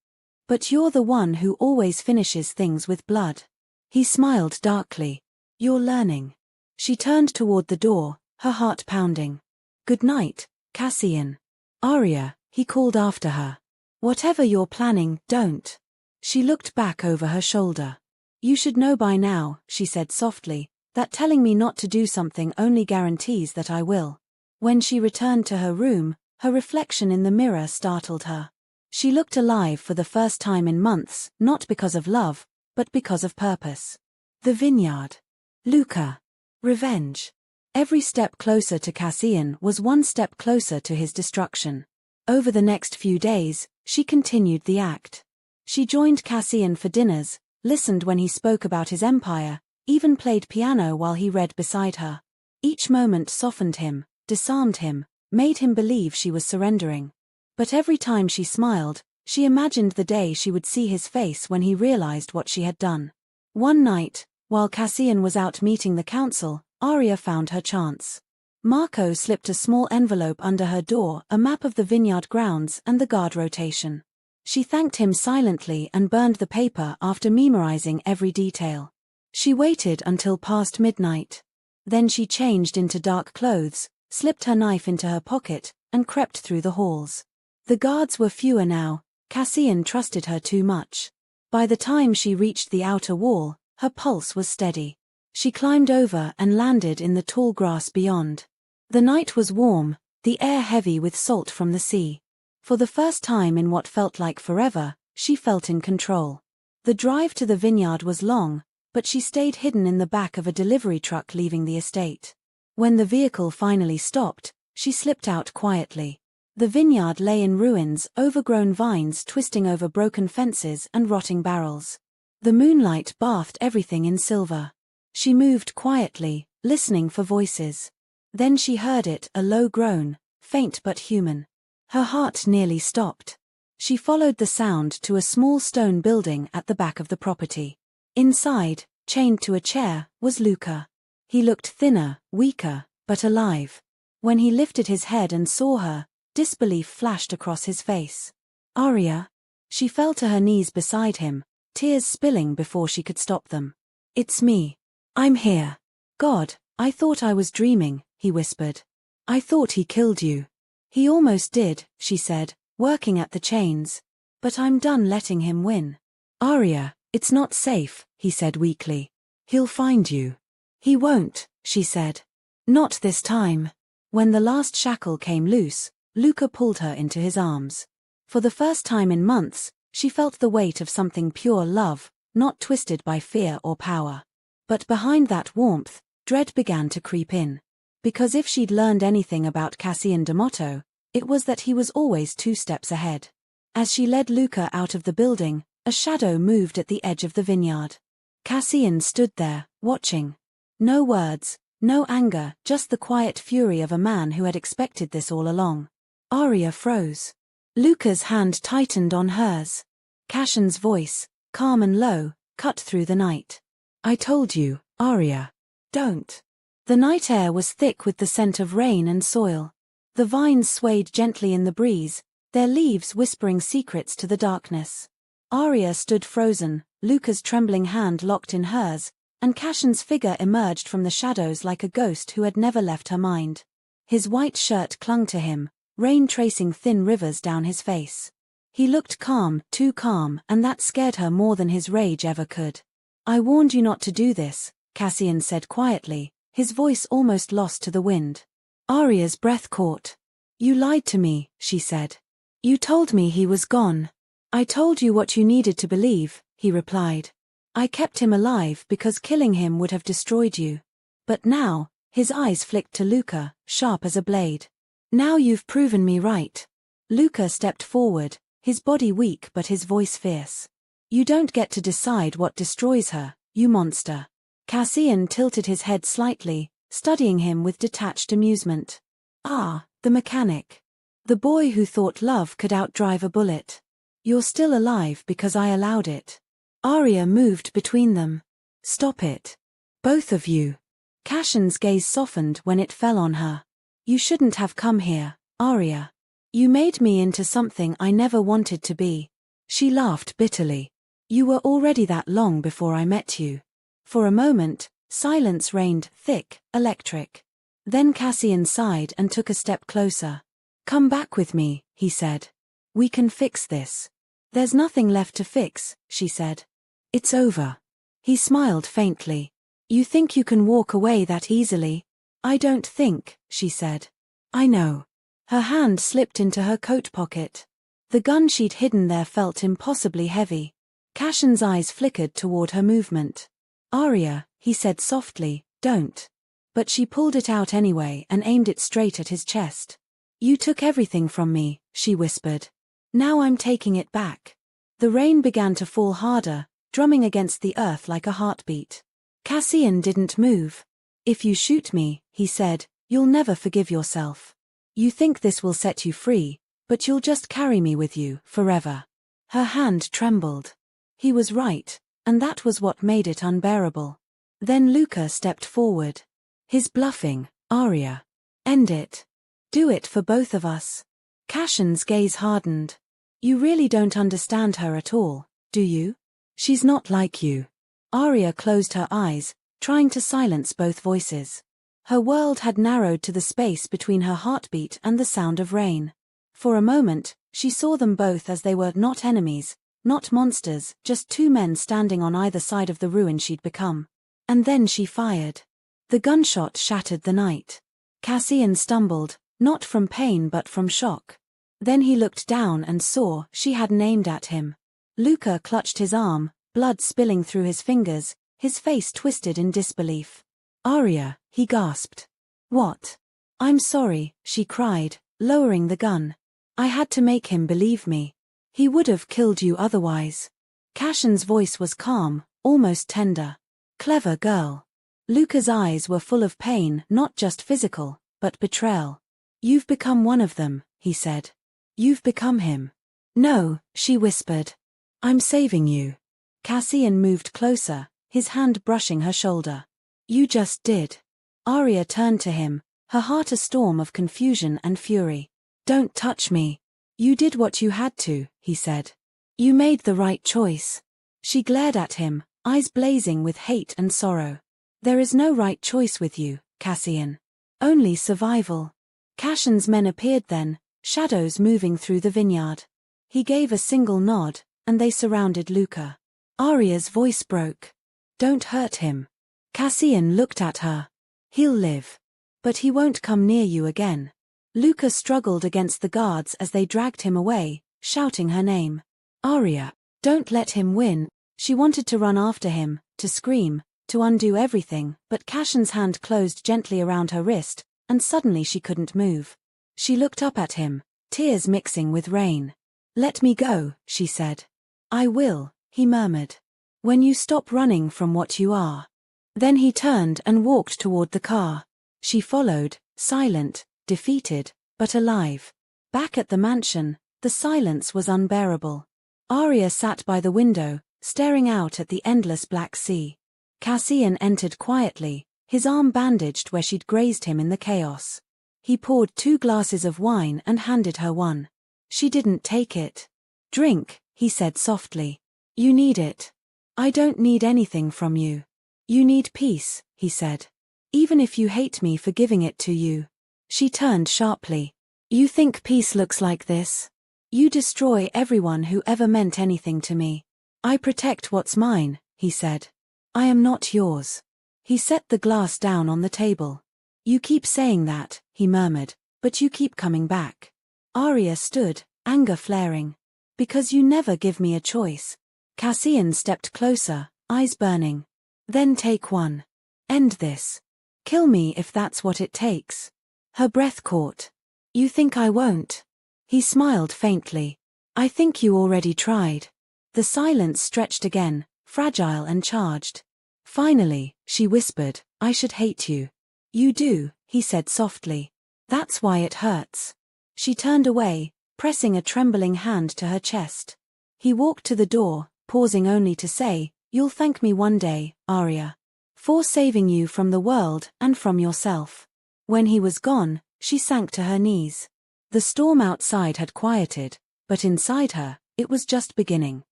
"But you're the one who always finishes things with blood." He smiled darkly. "You're learning." She turned toward the door, her heart pounding. "Good night, Cassian." "Arya," he called after her. "Whatever you're planning, don't." She looked back over her shoulder. "You should know by now," she said softly, "that telling me not to do something only guarantees that I will." When she returned to her room, her reflection in the mirror startled her. She looked alive for the first time in months, not because of love, but because of purpose. The vineyard. Luca. Revenge. Every step closer to Cassian was one step closer to his destruction. Over the next few days, she continued the act. She joined Cassian for dinners, listened when he spoke about his empire, even played piano while he read beside her. Each moment softened him, disarmed him, made him believe she was surrendering. But every time she smiled, she imagined the day she would see his face when he realized what she had done. One night, while Cassian was out meeting the council, Arya found her chance. Marco slipped a small envelope under her door, a map of the vineyard grounds and the guard rotation. She thanked him silently and burned the paper after memorizing every detail. She waited until past midnight. Then she changed into dark clothes, slipped her knife into her pocket, and crept through the halls. The guards were fewer now. Cassian trusted her too much. By the time she reached the outer wall, her pulse was steady. She climbed over and landed in the tall grass beyond. The night was warm, the air heavy with salt from the sea. For the first time in what felt like forever, she felt in control. The drive to the vineyard was long, but she stayed hidden in the back of a delivery truck leaving the estate. When the vehicle finally stopped, she slipped out quietly. The vineyard lay in ruins, overgrown vines twisting over broken fences and rotting barrels. The moonlight bathed everything in silver. She moved quietly, listening for voices. Then she heard it, a low groan, faint but human. Her heart nearly stopped. She followed the sound to a small stone building at the back of the property. Inside, chained to a chair, was Luca. He looked thinner, weaker, but alive. When he lifted his head and saw her, disbelief flashed across his face. "Arya?" She fell to her knees beside him, tears spilling before she could stop them. "It's me. I'm here." "God, I thought I was dreaming," he whispered. "I thought he killed you." "He almost did," she said, working at the chains. "But I'm done letting him win." "Arya, it's not safe," he said weakly. "He'll find you." "He won't," she said. "Not this time." When the last shackle came loose, Luca pulled her into his arms. For the first time in months, she felt the weight of something pure love, not twisted by fear or power. But behind that warmth, dread began to creep in. Because if she'd learned anything about Cassian D'Amato, it was that he was always 2 steps ahead. As she led Luca out of the building, a shadow moved at the edge of the vineyard. Cassian stood there, watching. No words, no anger, just the quiet fury of a man who had expected this all along. Arya froze. Luca's hand tightened on hers. Cassian's voice, calm and low, cut through the night. "I told you, Arya. Don't." The night air was thick with the scent of rain and soil. The vines swayed gently in the breeze, their leaves whispering secrets to the darkness. Arya stood frozen, Luca's trembling hand locked in hers, and Cassion's figure emerged from the shadows like a ghost who had never left her mind. His white shirt clung to him, rain tracing thin rivers down his face. He looked calm, too calm, and that scared her more than his rage ever could. "I warned you not to do this," Cassian said quietly, his voice almost lost to the wind. Arya's breath caught. "You lied to me," she said. "You told me he was gone." "I told you what you needed to believe," he replied. "I kept him alive because killing him would have destroyed you. But now," his eyes flicked to Luca, sharp as a blade. "Now you've proven me right." Luca stepped forward, his body weak but his voice fierce. "You don't get to decide what destroys her, you monster." Cassian tilted his head slightly, studying him with detached amusement. "Ah, the mechanic. The boy who thought love could outdrive a bullet. You're still alive because I allowed it." Arya moved between them. "Stop it. Both of you." Cassion's gaze softened when it fell on her. "You shouldn't have come here, Arya. You made me into something I never wanted to be." She laughed bitterly. "You were already that long before I met you." For a moment, silence reigned, thick, electric. Then Cassian sighed and took a step closer. "Come back with me," he said. "We can fix this." "There's nothing left to fix," she said. "It's over." He smiled faintly. "You think you can walk away that easily?" "I don't think," she said. "I know." Her hand slipped into her coat pocket. The gun she'd hidden there felt impossibly heavy. Cassion's eyes flickered toward her movement. "Arya," he said softly, "don't." But she pulled it out anyway and aimed it straight at his chest. "You took everything from me," she whispered. "Now I'm taking it back." The rain began to fall harder, drumming against the earth like a heartbeat. Cassian didn't move. "If you shoot me," he said, "you'll never forgive yourself. You think this will set you free, but you'll just carry me with you, forever." Her hand trembled. He was right, and that was what made it unbearable. Then Luca stepped forward. "His bluffing, Arya. End it. Do it for both of us." Cassion's gaze hardened. "You really don't understand her at all, do you? She's not like you." Arya closed her eyes, trying to silence both voices. Her world had narrowed to the space between her heartbeat and the sound of rain. For a moment, she saw them both as they were, not enemies, not monsters, just two men standing on either side of the ruin she'd become. And then she fired. The gunshot shattered the night. Cassian stumbled, not from pain but from shock. Then he looked down and saw she hadn't aimed at him. Luca clutched his arm, blood spilling through his fingers, his face twisted in disbelief. "Arya," he gasped. "What?" "I'm sorry," she cried, lowering the gun. "I had to make him believe me. He would have killed you otherwise." Cassion's voice was calm, almost tender. "Clever girl." Luca's eyes were full of pain, not just physical, but betrayal. "You've become one of them," he said. "You've become him." "No," she whispered. "I'm saving you." Cassian moved closer, his hand brushing her shoulder. "You just did." Arya turned to him, her heart a storm of confusion and fury. "Don't touch me." "You did what you had to," he said. "You made the right choice." She glared at him, eyes blazing with hate and sorrow. "There is no right choice with you, Cassian. Only survival." Cassion's men appeared then, shadows moving through the vineyard. He gave a single nod, and they surrounded Luca. Arya's voice broke. "Don't hurt him." Cassian looked at her. "He'll live. But he won't come near you again." Luca struggled against the guards as they dragged him away, shouting her name. "Arya, don't let him win." She wanted to run after him, to scream, to undo everything, but Cassion's hand closed gently around her wrist, and suddenly she couldn't move. She looked up at him, tears mixing with rain. "Let me go," she said. "I will," he murmured. "When you stop running from what you are." Then he turned and walked toward the car. She followed, silent, defeated, but alive. Back at the mansion, the silence was unbearable. Arya sat by the window, staring out at the endless black sea. Cassian entered quietly, his arm bandaged where she'd grazed him in the chaos. He poured 2 glasses of wine and handed her one. She didn't take it. "Drink," he said softly. You need it. I don't need anything from you. You need peace, he said. Even if you hate me for giving it to you. She turned sharply. You think peace looks like this? You destroy everyone who ever meant anything to me. I protect what's mine, he said. I am not yours. He set the glass down on the table. You keep saying that, he murmured, but you keep coming back. Arya stood, anger flaring. Because you never give me a choice. Cassian stepped closer, eyes burning. Then take one. End this. Kill me if that's what it takes. Her breath caught. You think I won't? He smiled faintly. I think you already tried. The silence stretched again, fragile and charged. Finally, she whispered, I should hate you. You do, he said softly. That's why it hurts. She turned away, pressing a trembling hand to her chest. He walked to the door, pausing only to say, You'll thank me one day, Arya. For saving you from the world and from yourself. When he was gone, she sank to her knees. The storm outside had quieted, but inside her, it was just beginning.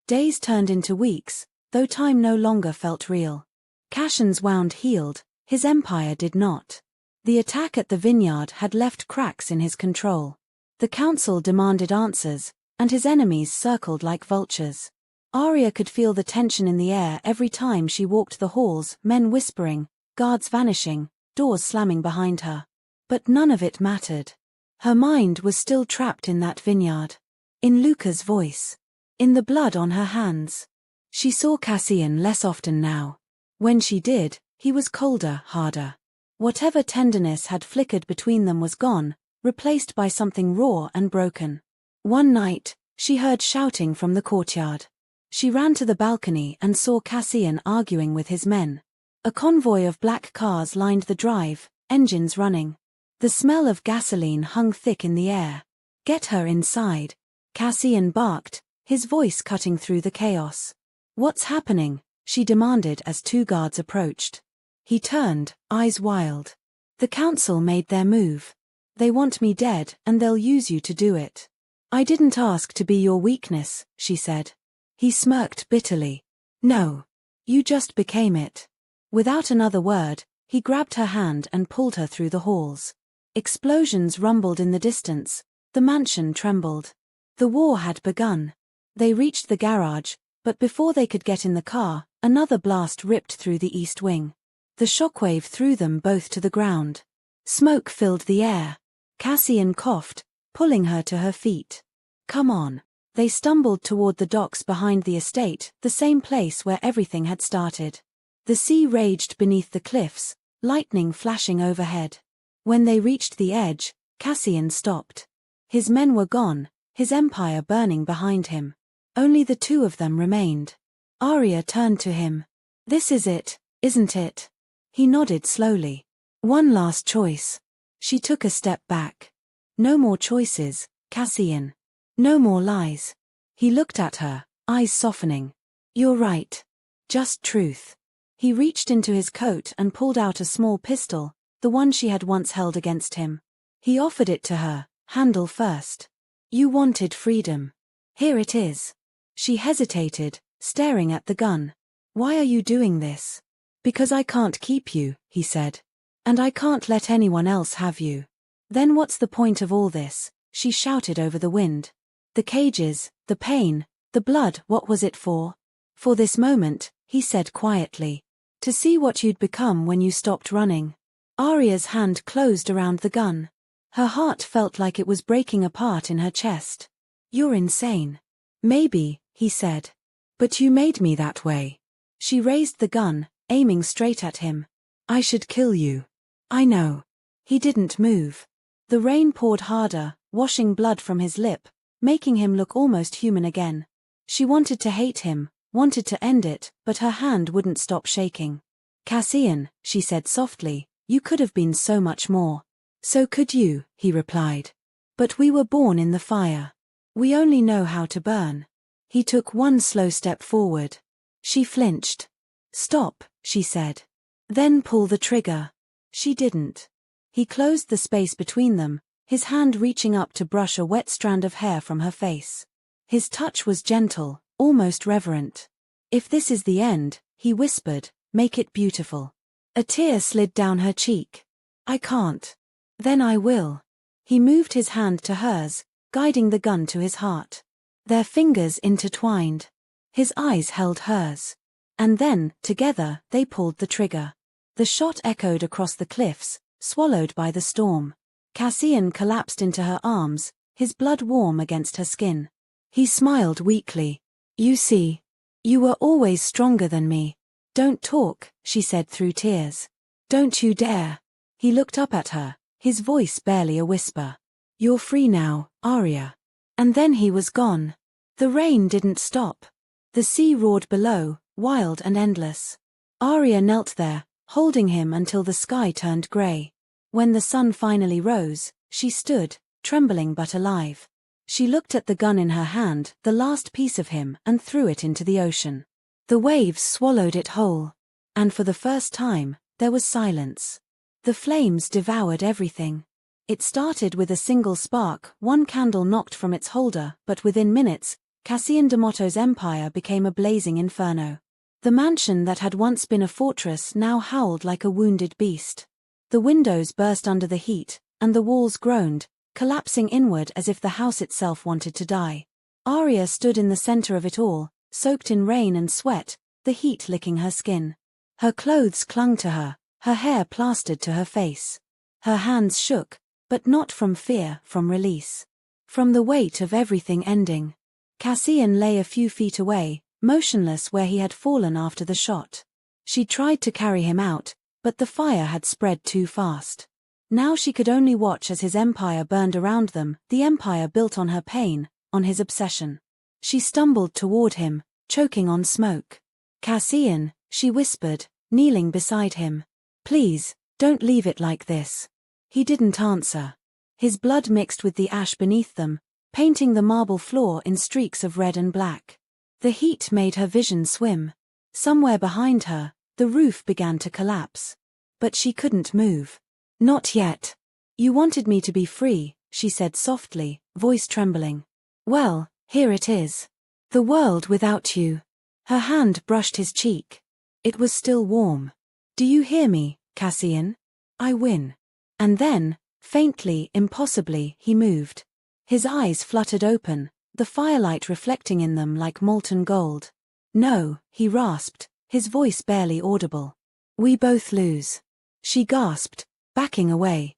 Days turned into weeks, though time no longer felt real. Cassian's wound healed, his empire did not. The attack at the vineyard had left cracks in his control. The council demanded answers, and his enemies circled like vultures. Arya could feel the tension in the air every time she walked the halls, men whispering, guards vanishing, doors slamming behind her. But none of it mattered. Her mind was still trapped in that vineyard. In Luca's voice. In the blood on her hands. She saw Cassian less often now. When she did, he was colder, harder. Whatever tenderness had flickered between them was gone, replaced by something raw and broken. One night, she heard shouting from the courtyard. She ran to the balcony and saw Cassian arguing with his men. A convoy of black cars lined the drive, engines running. The smell of gasoline hung thick in the air. Get her inside. Cassian barked, his voice cutting through the chaos. What's happening? She demanded as two guards approached. He turned, eyes wild. The council made their move. They want me dead and they'll use you to do it. I didn't ask to be your weakness, she said. He smirked bitterly. No. You just became it. Without another word, he grabbed her hand and pulled her through the halls. Explosions rumbled in the distance. The mansion trembled. The war had begun. They reached the garage, but before they could get in the car, another blast ripped through the east wing. The shockwave threw them both to the ground. Smoke filled the air. Cassian coughed, pulling her to her feet. Come on. They stumbled toward the docks behind the estate, the same place where everything had started. The sea raged beneath the cliffs, lightning flashing overhead. When they reached the edge, Cassian stopped. His men were gone, his empire burning behind him. Only the two of them remained. Arya turned to him. This is it, isn't it? He nodded slowly. One last choice. She took a step back. No more choices, Cassian. No more lies. He looked at her, eyes softening. You're right. Just truth. He reached into his coat and pulled out a small pistol, the one she had once held against him. He offered it to her, handle first. You wanted freedom. Here it is. She hesitated, staring at the gun. Why are you doing this? Because I can't keep you, he said. And I can't let anyone else have you. Then what's the point of all this? She shouted over the wind. The cages, the pain, the blood, what was it for? For this moment, he said quietly. To see what you'd become when you stopped running. Arya's hand closed around the gun. Her heart felt like it was breaking apart in her chest. You're insane. Maybe, he said. But you made me that way. She raised the gun, aiming straight at him. I should kill you. I know. He didn't move. The rain poured harder, washing blood from his lip, making him look almost human again. She wanted to hate him, wanted to end it, but her hand wouldn't stop shaking. Cassian, she said softly, you could have been so much more. So could you, he replied. But we were born in the fire. We only know how to burn. He took one slow step forward. She flinched. Stop, she said. Then pull the trigger. She didn't. He closed the space between them, his hand reaching up to brush a wet strand of hair from her face. His touch was gentle, almost reverent. "If this is the end," he whispered, "make it beautiful." A tear slid down her cheek. "I can't." "Then I will." He moved his hand to hers, guiding the gun to his heart. Their fingers intertwined. His eyes held hers. And then, together, they pulled the trigger. The shot echoed across the cliffs, swallowed by the storm. Cassian collapsed into her arms, his blood warm against her skin. He smiled weakly. "You see. You were always stronger than me." "Don't talk," she said through tears. "Don't you dare." He looked up at her, his voice barely a whisper. "You're free now, Arya." And then he was gone. The rain didn't stop. The sea roared below, wild and endless. Arya knelt there, holding him until the sky turned grey. When the sun finally rose, she stood, trembling but alive. She looked at the gun in her hand, the last piece of him, and threw it into the ocean. The waves swallowed it whole. And for the first time, there was silence. The flames devoured everything. It started with a single spark, one candle knocked from its holder, but within minutes, Cassian D'Amato's empire became a blazing inferno. The mansion that had once been a fortress now howled like a wounded beast. The windows burst under the heat, and the walls groaned, collapsing inward as if the house itself wanted to die. Arya stood in the center of it all, soaked in rain and sweat, the heat licking her skin. Her clothes clung to her, her hair plastered to her face. Her hands shook, but not from fear, from release. From the weight of everything ending. Cassian lay a few feet away, motionless where he had fallen after the shot. She tried to carry him out, but the fire had spread too fast. Now she could only watch as his empire burned around them, the empire built on her pain, on his obsession. She stumbled toward him, choking on smoke. "Cassian," she whispered, kneeling beside him. "Please, don't leave it like this." He didn't answer. His blood mixed with the ash beneath them, painting the marble floor in streaks of red and black. The heat made her vision swim. Somewhere behind her, the roof began to collapse. But she couldn't move. "Not yet. You wanted me to be free," she said softly, voice trembling. "Well, here it is. The world without you." Her hand brushed his cheek. It was still warm. "Do you hear me, Cassian? I win." And then, faintly, impossibly, he moved. His eyes fluttered open, the firelight reflecting in them like molten gold. "No," he rasped, his voice barely audible. "We both lose." She gasped, backing away.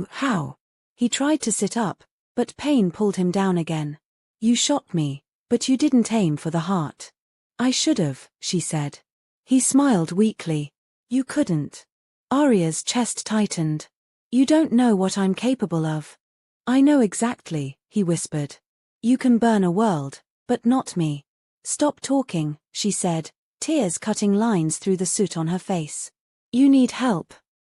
How?" He tried to sit up, but pain pulled him down again. "You shot me, but you didn't aim for the heart." "I should've," she said. He smiled weakly. "You couldn't." Arya's chest tightened. "You don't know what I'm capable of." "I know exactly," he whispered. "You can burn a world, but not me." "Stop talking," she said, tears cutting lines through the soot on her face. "You need help."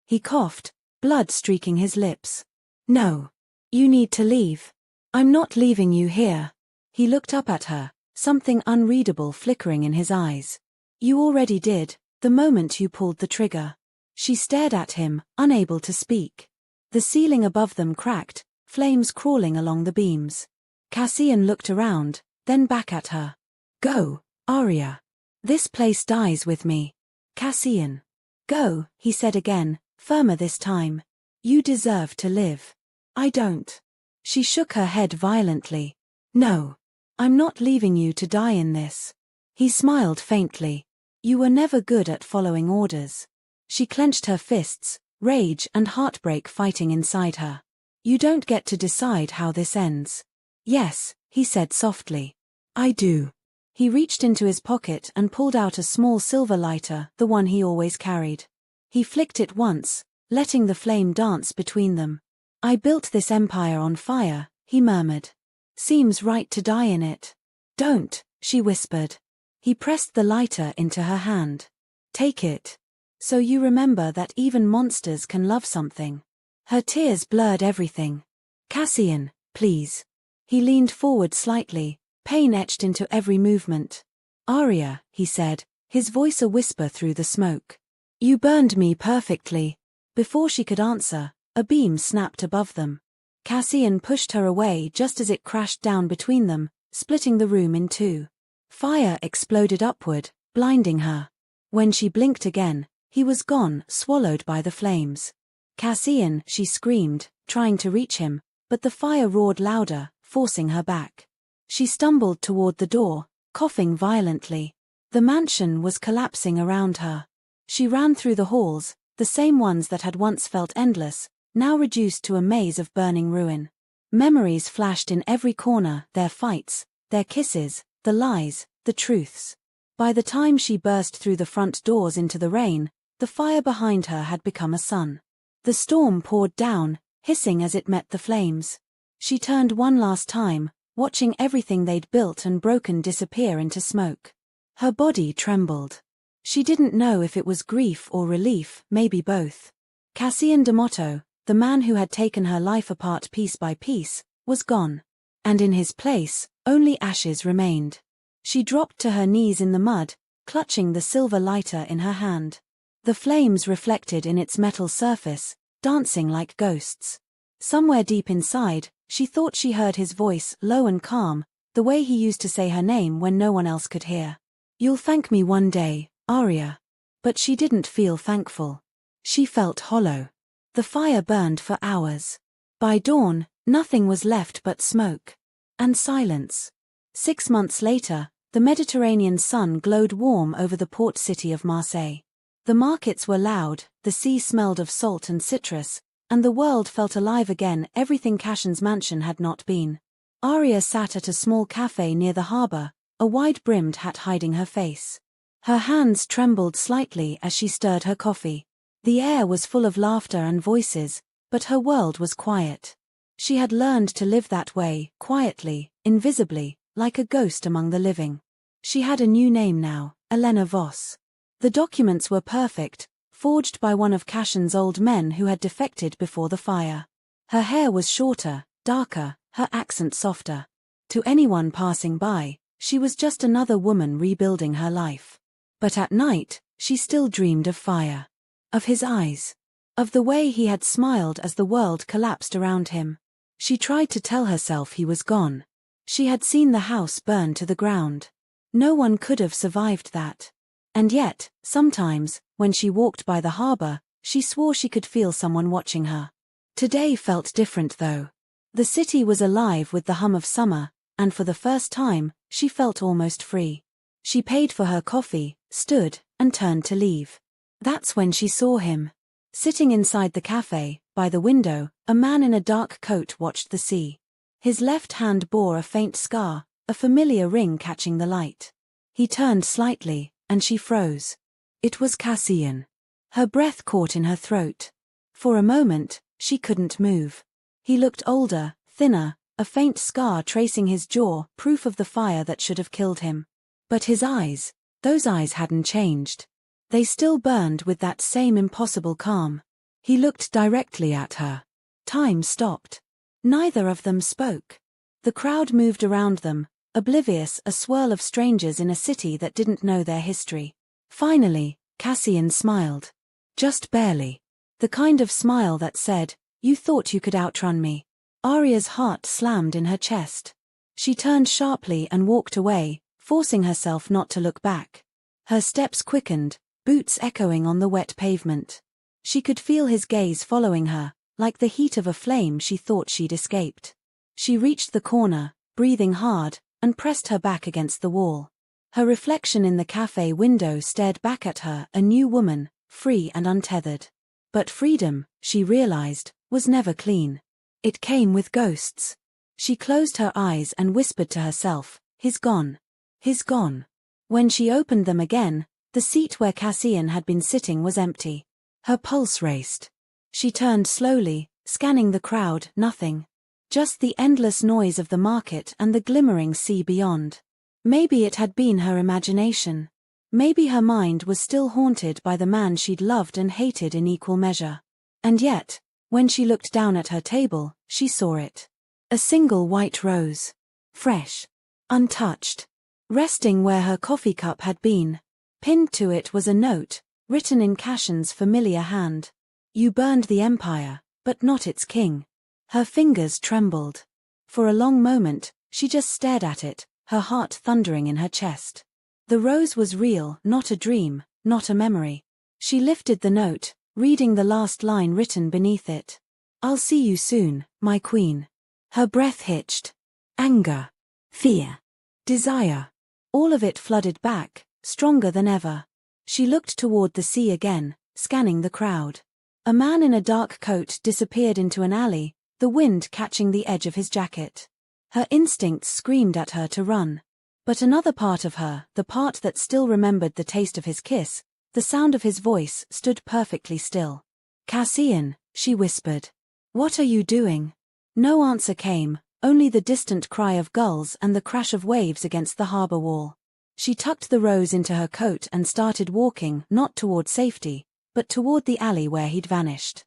He coughed, blood streaking his lips. "No. You need to leave." "I'm not leaving you here." He looked up at her, something unreadable flickering in his eyes. "You already did, the moment you pulled the trigger." She stared at him, unable to speak. The ceiling above them cracked, flames crawling along the beams. Cassian looked around, then back at her. "Go, Arya. This place dies with me." "Cassian." "Go," he said again, firmer this time. "You deserve to live." "I don't." She shook her head violently. "No. I'm not leaving you to die in this." He smiled faintly. "You were never good at following orders." She clenched her fists, rage and heartbreak fighting inside her. "You don't get to decide how this ends." "Yes," he said softly. "I do." He reached into his pocket and pulled out a small silver lighter, the one he always carried. He flicked it once, letting the flame dance between them. "I built this empire on fire," he murmured. "Seems right to die in it." "Don't," she whispered. He pressed the lighter into her hand. "Take it. So you remember that even monsters can love something." Her tears blurred everything. "Cassian, please." He leaned forward slightly, pain etched into every movement. "Arya," he said, his voice a whisper through the smoke. "You burned me perfectly." Before she could answer, a beam snapped above them. Cassian pushed her away just as it crashed down between them, splitting the room in two. Fire exploded upward, blinding her. When she blinked again, he was gone, swallowed by the flames. "Cassian," she screamed, trying to reach him, but the fire roared louder, forcing her back. She stumbled toward the door, coughing violently. The mansion was collapsing around her. She ran through the halls, the same ones that had once felt endless, now reduced to a maze of burning ruin. Memories flashed in every corner, their fights, their kisses, the lies, the truths. By the time she burst through the front doors into the rain, the fire behind her had become a sun. The storm poured down, hissing as it met the flames. She turned one last time, watching everything they'd built and broken disappear into smoke. Her body trembled. She didn't know if it was grief or relief, maybe both. Cassian D'Amato, the man who had taken her life apart piece by piece, was gone. And in his place, only ashes remained. She dropped to her knees in the mud, clutching the silver lighter in her hand. The flames reflected in its metal surface, dancing like ghosts. Somewhere deep inside, she thought she heard his voice, low and calm, the way he used to say her name when no one else could hear. "You'll thank me one day, Arya." But she didn't feel thankful. She felt hollow. The fire burned for hours. By dawn, nothing was left but smoke. And silence. 6 months later, the Mediterranean sun glowed warm over the port city of Marseille. The markets were loud, the sea smelled of salt and citrus, and the world felt alive again, everything Cassian's mansion had not been. Arya sat at a small cafe near the harbor, a wide-brimmed hat hiding her face. Her hands trembled slightly as she stirred her coffee. The air was full of laughter and voices, but her world was quiet. She had learned to live that way, quietly, invisibly, like a ghost among the living. She had a new name now, Elena Voss. The documents were perfect, forged by one of Cassian's old men who had defected before the fire. Her hair was shorter, darker, her accent softer. To anyone passing by, she was just another woman rebuilding her life. But at night, she still dreamed of fire. Of his eyes. Of the way he had smiled as the world collapsed around him. She tried to tell herself he was gone. She had seen the house burn to the ground. No one could have survived that. And yet, sometimes, when she walked by the harbor, she swore she could feel someone watching her. Today felt different though. The city was alive with the hum of summer, and for the first time, she felt almost free. She paid for her coffee, stood, and turned to leave. That's when she saw him. Sitting inside the cafe, by the window, a man in a dark coat watched the sea. His left hand bore a faint scar, a familiar ring catching the light. He turned slightly, and she froze. It was Cassian. Her breath caught in her throat. For a moment, she couldn't move. He looked older, thinner, a faint scar tracing his jaw, proof of the fire that should have killed him. But his eyes, those eyes hadn't changed. They still burned with that same impossible calm. He looked directly at her. Time stopped. Neither of them spoke. The crowd moved around them, oblivious, a swirl of strangers in a city that didn't know their history. Finally, Cassian smiled. Just barely. The kind of smile that said, "You thought you could outrun me." Arya's heart slammed in her chest. She turned sharply and walked away, forcing herself not to look back. Her steps quickened, boots echoing on the wet pavement. She could feel his gaze following her, like the heat of a flame she thought she'd escaped. She reached the corner, breathing hard, and pressed her back against the wall. Her reflection in the cafe window stared back at her, a new woman, free and untethered. But freedom, she realized, was never clean. It came with ghosts. She closed her eyes and whispered to herself, "He's gone. He's gone." When she opened them again, the seat where Cassian had been sitting was empty. Her pulse raced. She turned slowly, scanning the crowd, nothing. Just the endless noise of the market and the glimmering sea beyond. Maybe it had been her imagination. Maybe her mind was still haunted by the man she'd loved and hated in equal measure. And yet, when she looked down at her table, she saw it. A single white rose. Fresh. Untouched. Resting where her coffee cup had been. Pinned to it was a note, written in Cassian's familiar hand. "You burned the empire, but not its king." Her fingers trembled. For a long moment, She just stared at it, her heart thundering in her chest. The rose was real, not a dream, not a memory. She lifted the note, reading the last line written beneath it. "I'll see you soon, my queen." Her breath hitched. Anger. Fear. Desire. All of it flooded back, stronger than ever. She looked toward the sea again, scanning the crowd. A man in a dark coat disappeared into an alley, the wind catching the edge of his jacket. Her instincts screamed at her to run. But another part of her, the part that still remembered the taste of his kiss, the sound of his voice, stood perfectly still. "Cassian," she whispered. "What are you doing?" No answer came, only the distant cry of gulls and the crash of waves against the harbor wall. She tucked the rose into her coat and started walking, not toward safety, but toward the alley where he'd vanished.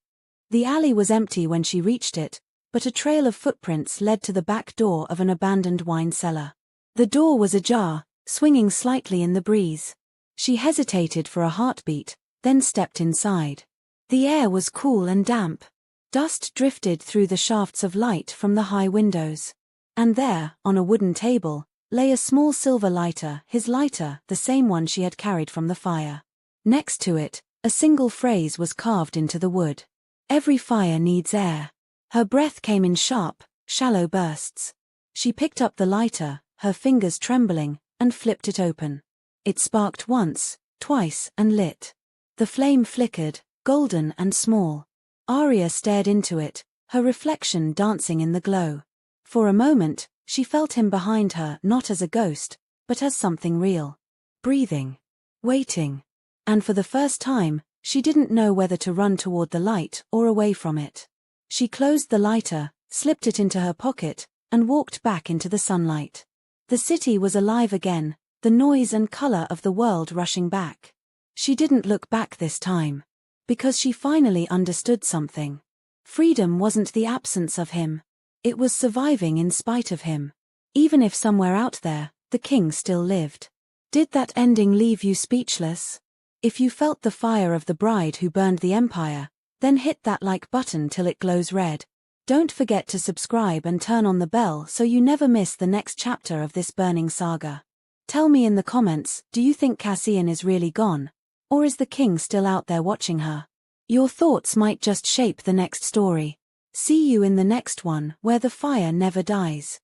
The alley was empty when she reached it, but a trail of footprints led to the back door of an abandoned wine cellar. The door was ajar, swinging slightly in the breeze. She hesitated for a heartbeat, then stepped inside. The air was cool and damp. Dust drifted through the shafts of light from the high windows. And there, on a wooden table, lay a small silver lighter, his lighter, the same one she had carried from the fire. Next to it, a single phrase was carved into the wood. "Every fire needs air." Her breath came in sharp, shallow bursts. She picked up the lighter, her fingers trembling, and flipped it open. It sparked once, twice, and lit. The flame flickered, golden and small. Arya stared into it, her reflection dancing in the glow. For a moment, she felt him behind her not as a ghost, but as something real. Breathing. Waiting. And for the first time, she didn't know whether to run toward the light or away from it. She closed the lighter, slipped it into her pocket, and walked back into the sunlight. The city was alive again, the noise and color of the world rushing back. She didn't look back this time. Because she finally understood something. Freedom wasn't the absence of him. It was surviving in spite of him. Even if somewhere out there, the king still lived. Did that ending leave you speechless? If you felt the fire of the bride who burned the empire, then hit that like button till it glows red. Don't forget to subscribe and turn on the bell so you never miss the next chapter of this burning saga. Tell me in the comments, do you think Cassian is really gone? Or is the king still out there watching her? Your thoughts might just shape the next story. See you in the next one, where the fire never dies.